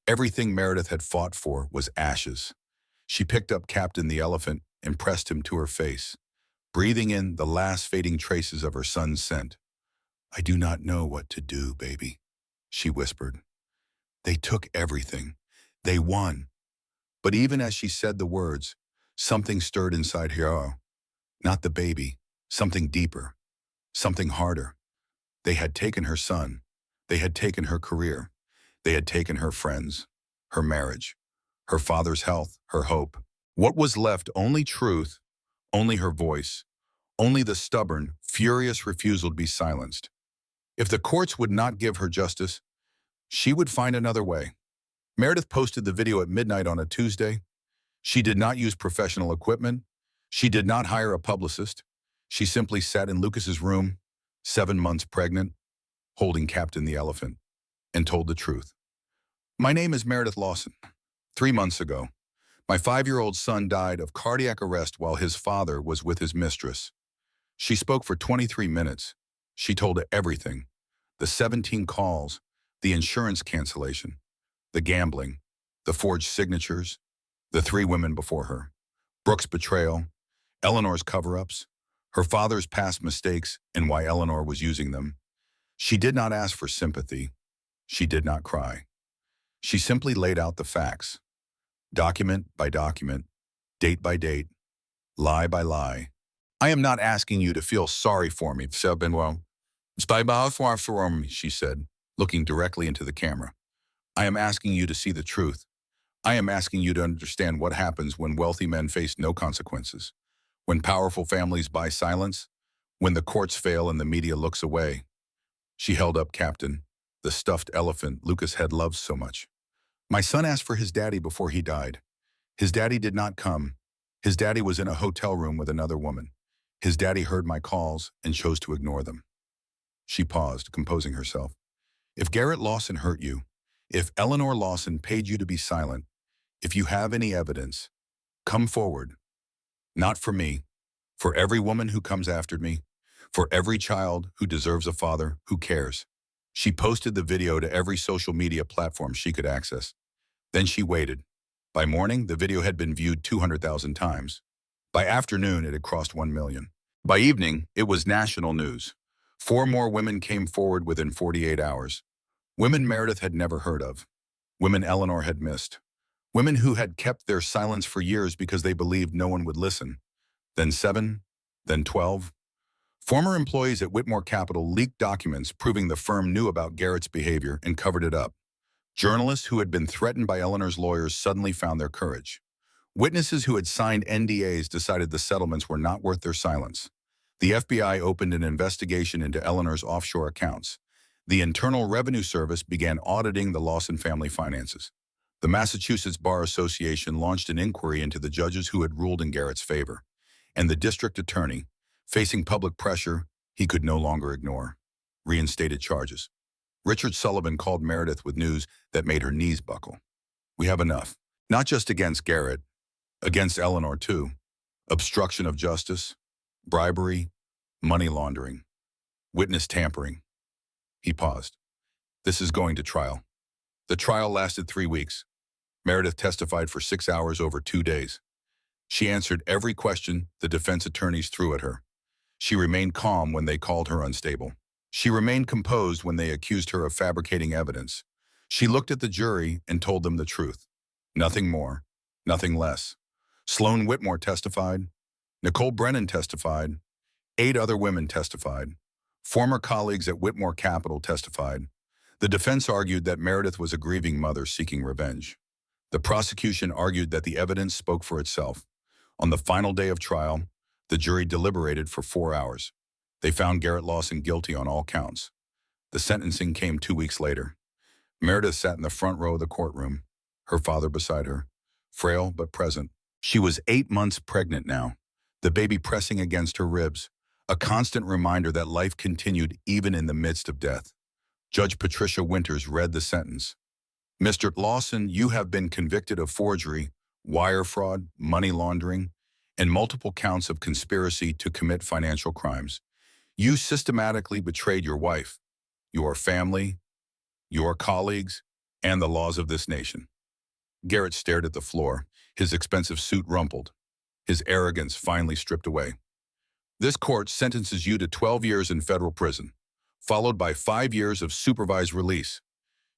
Everything Meredith had fought for was ashes. She picked up Captain the elephant and pressed him to her face, breathing in the last fading traces of her son's scent. "I do not know what to do, baby," she whispered. "They took everything. They won." But even as she said the words, something stirred inside her. Not the baby, something deeper, something harder. They had taken her son. They had taken her career. They had taken her friends, her marriage, her father's health, her hope. What was left? Only truth, only her voice, only the stubborn, furious refusal to be silenced. If the courts would not give her justice, she would find another way. Meredith posted the video at midnight on a Tuesday. She did not use professional equipment. She did not hire a publicist. She simply sat in Lucas's room, 7 months pregnant, holding Captain the elephant, and told the truth. "My name is Meredith Lawson. 3 months ago, my 5-year-old son died of cardiac arrest while his father was with his mistress." She spoke for 23 minutes. She told everything: the 17 calls, the insurance cancellation, the gambling, the forged signatures, the 3 women before her, Brooke's betrayal, Eleanor's cover-ups, her father's past mistakes and why Eleanor was using them. She did not ask for sympathy. She did not cry. She simply laid out the facts, document by document, date by date, lie by lie. "I am not asking you to feel sorry for me, she said, looking directly into the camera. "I am asking you to see the truth. I am asking you to understand what happens when wealthy men face no consequences, when powerful families buy silence, when the courts fail and the media looks away." She held up Captain, the stuffed elephant Lucas had loved so much. "My son asked for his daddy before he died. His daddy did not come. His daddy was in a hotel room with another woman. His daddy heard my calls and chose to ignore them." She paused, composing herself. "If Garrett Lawson hurt you, if Eleanor Lawson paid you to be silent, if you have any evidence, come forward. Not for me, for every woman who comes after me, for every child who deserves a father who cares." She posted the video to every social media platform she could access. Then she waited. By morning, the video had been viewed 200,000 times. By afternoon, it had crossed 1 million. By evening, it was national news. 4 more women came forward within 48 hours. Women Meredith had never heard of. Women Eleanor had missed. Women who had kept their silence for years because they believed no one would listen. Then 7, then 12. Former employees at Whitmore Capital leaked documents proving the firm knew about Garrett's behavior and covered it up. Journalists who had been threatened by Eleanor's lawyers suddenly found their courage. Witnesses who had signed NDAs decided the settlements were not worth their silence. The FBI opened an investigation into Eleanor's offshore accounts. The Internal Revenue Service began auditing the Lawson family finances. The Massachusetts Bar Association launched an inquiry into the judges who had ruled in Garrett's favor. And the district attorney, facing public pressure he could no longer ignore, reinstated charges. Richard Sullivan called Meredith with news that made her knees buckle. "We have enough. Not just against Garrett, against Eleanor too. Obstruction of justice, bribery, money laundering, witness tampering." He paused. "This is going to trial." The trial lasted 3 weeks. Meredith testified for 6 hours over 2 days. She answered every question the defense attorneys threw at her. She remained calm when they called her unstable. She remained composed when they accused her of fabricating evidence. She looked at the jury and told them the truth. Nothing more, nothing less. Sloan Whitmore testified. Nicole Brennan testified. 8 other women testified. Former colleagues at Whitmore Capital testified. The defense argued that Meredith was a grieving mother seeking revenge. The prosecution argued that the evidence spoke for itself. On the final day of trial, the jury deliberated for 4 hours. They found Garrett Lawson guilty on all counts. The sentencing came 2 weeks later. Meredith sat in the front row of the courtroom, her father beside her, frail but present. She was 8 months pregnant now, the baby pressing against her ribs, a constant reminder that life continued even in the midst of death. Judge Patricia Winters read the sentence. Mr. Lawson, you have been convicted of forgery, wire fraud, money laundering, and multiple counts of conspiracy to commit financial crimes. You systematically betrayed your wife, your family, your colleagues, and the laws of this nation. Garrett stared at the floor, his expensive suit rumpled, his arrogance finally stripped away. This court sentences you to 12 years in federal prison, followed by 5 years of supervised release.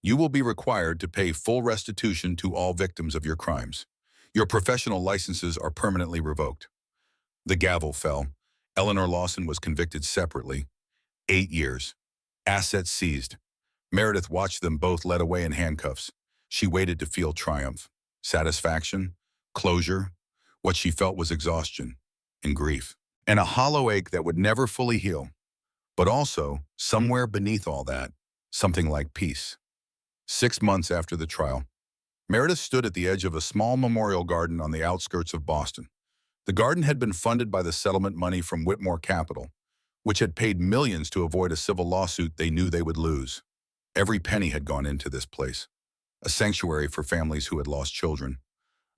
You will be required to pay full restitution to all victims of your crimes. Your professional licenses are permanently revoked. The gavel fell. Eleanor Lawson was convicted separately. 8 years. Assets seized. Meredith watched them both led away in handcuffs. She waited to feel triumph, satisfaction, closure. What she felt was exhaustion and grief, and a hollow ache that would never fully heal. But also, somewhere beneath all that, something like peace. 6 months after the trial, Meredith stood at the edge of a small memorial garden on the outskirts of Boston. The garden had been funded by the settlement money from Whitmore Capital, which had paid millions to avoid a civil lawsuit they knew they would lose. Every penny had gone into this place, a sanctuary for families who had lost children,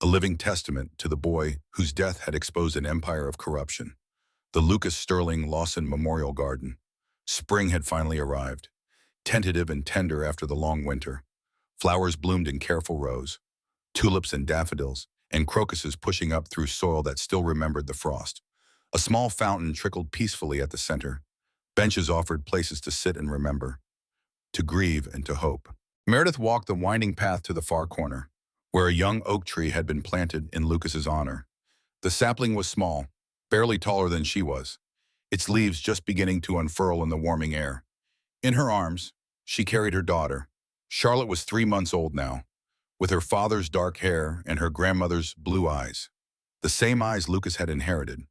a living testament to the boy whose death had exposed an empire of corruption. The Lucas Sterling Lawson Memorial Garden. Spring had finally arrived, tentative and tender after the long winter. Flowers bloomed in careful rows, tulips and daffodils, and crocuses pushing up through soil that still remembered the frost. A small fountain trickled peacefully at the center. Benches offered places to sit and remember, to grieve and to hope. Meredith walked the winding path to the far corner, where a young oak tree had been planted in Lucas's honor. The sapling was small, barely taller than she was, its leaves just beginning to unfurl in the warming air. In her arms, she carried her daughter. Charlotte was 3 months old now, with her father's dark hair and her grandmother's blue eyes, the same eyes Lucas had inherited.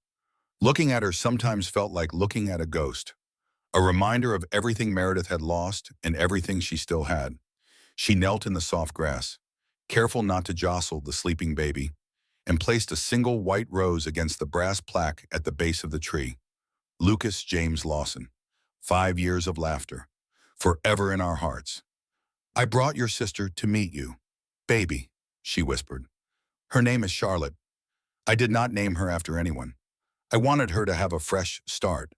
Looking at her sometimes felt like looking at a ghost, a reminder of everything Meredith had lost and everything she still had. She knelt in the soft grass, careful not to jostle the sleeping baby, and placed a single white rose against the brass plaque at the base of the tree. Lucas James Lawson, 5 years of laughter, forever in our hearts. I brought your sister to meet you. Baby, she whispered. Her name is Charlotte. I did not name her after anyone. I wanted her to have a fresh start,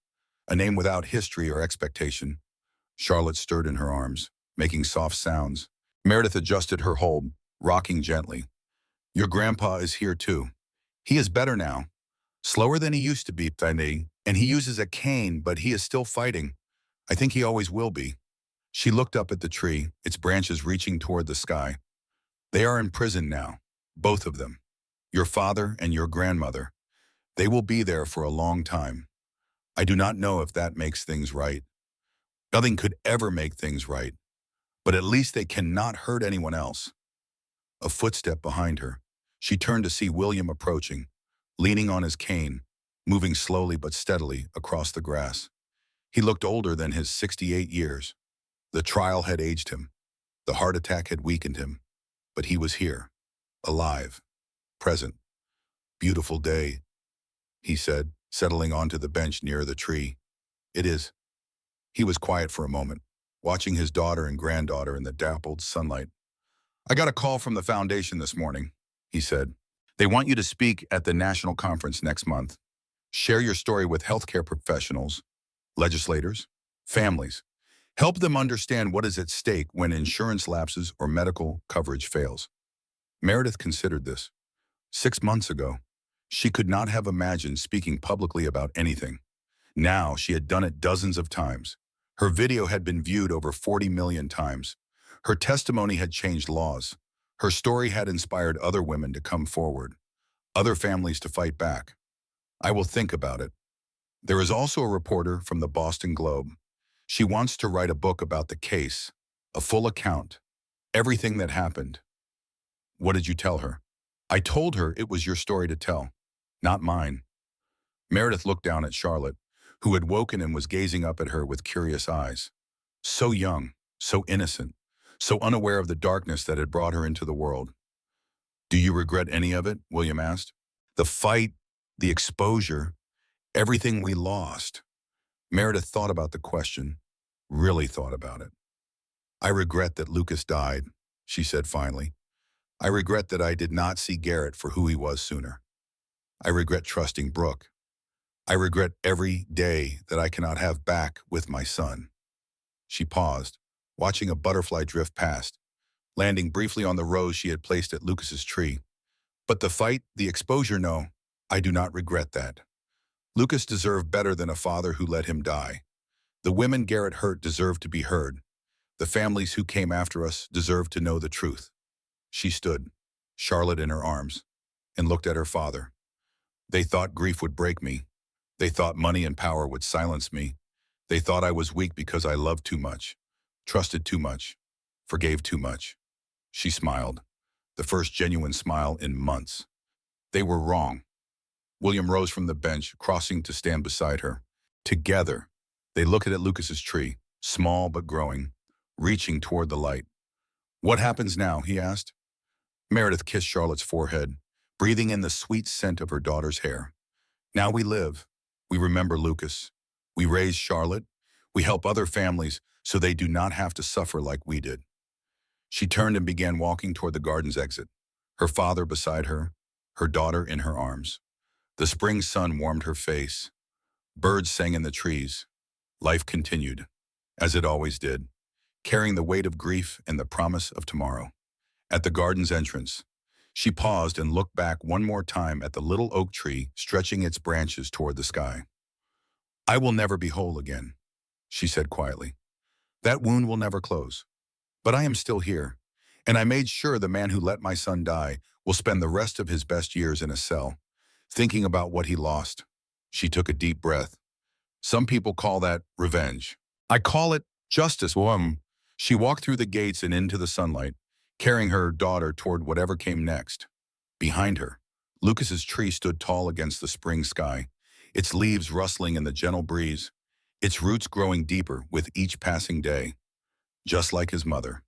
a name without history or expectation. Charlotte stirred in her arms, making soft sounds. Meredith adjusted her hold, rocking gently. Your grandpa is here too. He is better now. Slower than he used to be, Fanny, and he uses a cane, but he is still fighting. I think he always will be. She looked up at the tree, its branches reaching toward the sky. They are in prison now, both of them. Your father and your grandmother. They will be there for a long time. I do not know if that makes things right. Nothing could ever make things right, but at least they cannot hurt anyone else. A footstep behind her. She turned to see William approaching, leaning on his cane, moving slowly but steadily across the grass. He looked older than his 68 years. The trial had aged him. The heart attack had weakened him. But he was here, alive, present. Beautiful day, he said, settling onto the bench near the tree. It is. He was quiet for a moment, watching his daughter and granddaughter in the dappled sunlight. I got a call from the foundation this morning, he said. They want you to speak at the national conference next month. Share your story with healthcare professionals, legislators, families. Help them understand what is at stake when insurance lapses or medical coverage fails. Meredith considered this. 6 months ago, she could not have imagined speaking publicly about anything. Now she had done it dozens of times. Her video had been viewed over 40 million times. Her testimony had changed laws. Her story had inspired other women to come forward. other families to fight back. I will think about it. There is also a reporter from the Boston Globe. She wants to write a book about the case, a full account, everything that happened. What did you tell her? I told her it was your story to tell, not mine. Meredith looked down at Charlotte, who had woken and was gazing up at her with curious eyes. So young, so innocent, so unaware of the darkness that had brought her into the world. Do you regret any of it? William asked. The fight, the exposure, everything we lost. Meredith thought about the question, really thought about it. I regret that Lucas died, she said finally. I regret that I did not see Garrett for who he was sooner. I regret trusting Brooke. I regret every day that I cannot have back with my son. She paused, watching a butterfly drift past, landing briefly on the rose she had placed at Lucas's tree. But the fight, the exposure, no, I do not regret that. Lucas deserved better than a father who let him die. The women Garrett hurt deserved to be heard. The families who came after us deserved to know the truth. She stood, Charlotte in her arms, and looked at her father. They thought grief would break me. They thought money and power would silence me. They thought I was weak because I loved too much, trusted too much, forgave too much. She smiled, the first genuine smile in months. They were wrong. William rose from the bench, crossing to stand beside her. Together, they looked at Lucas's tree, small but growing, reaching toward the light. What happens now? He asked. Meredith kissed Charlotte's forehead, breathing in the sweet scent of her daughter's hair. Now we live. We remember Lucas. We raise Charlotte. We help other families so they do not have to suffer like we did. She turned and began walking toward the garden's exit, her father beside her, her daughter in her arms. The spring sun warmed her face. Birds sang in the trees. Life continued, as it always did, carrying the weight of grief and the promise of tomorrow. At the garden's entrance, she paused and looked back one more time at the little oak tree stretching its branches toward the sky. I will never be whole again, she said quietly. That wound will never close. But I am still here, and I made sure the man who let my son die will spend the rest of his best years in a cell, thinking about what he lost. She took a deep breath. Some people call that revenge. I call it justice. She walked through the gates and into the sunlight, carrying her daughter toward whatever came next. Behind her, Lucas's tree stood tall against the spring sky, its leaves rustling in the gentle breeze, its roots growing deeper with each passing day. Just like his mother,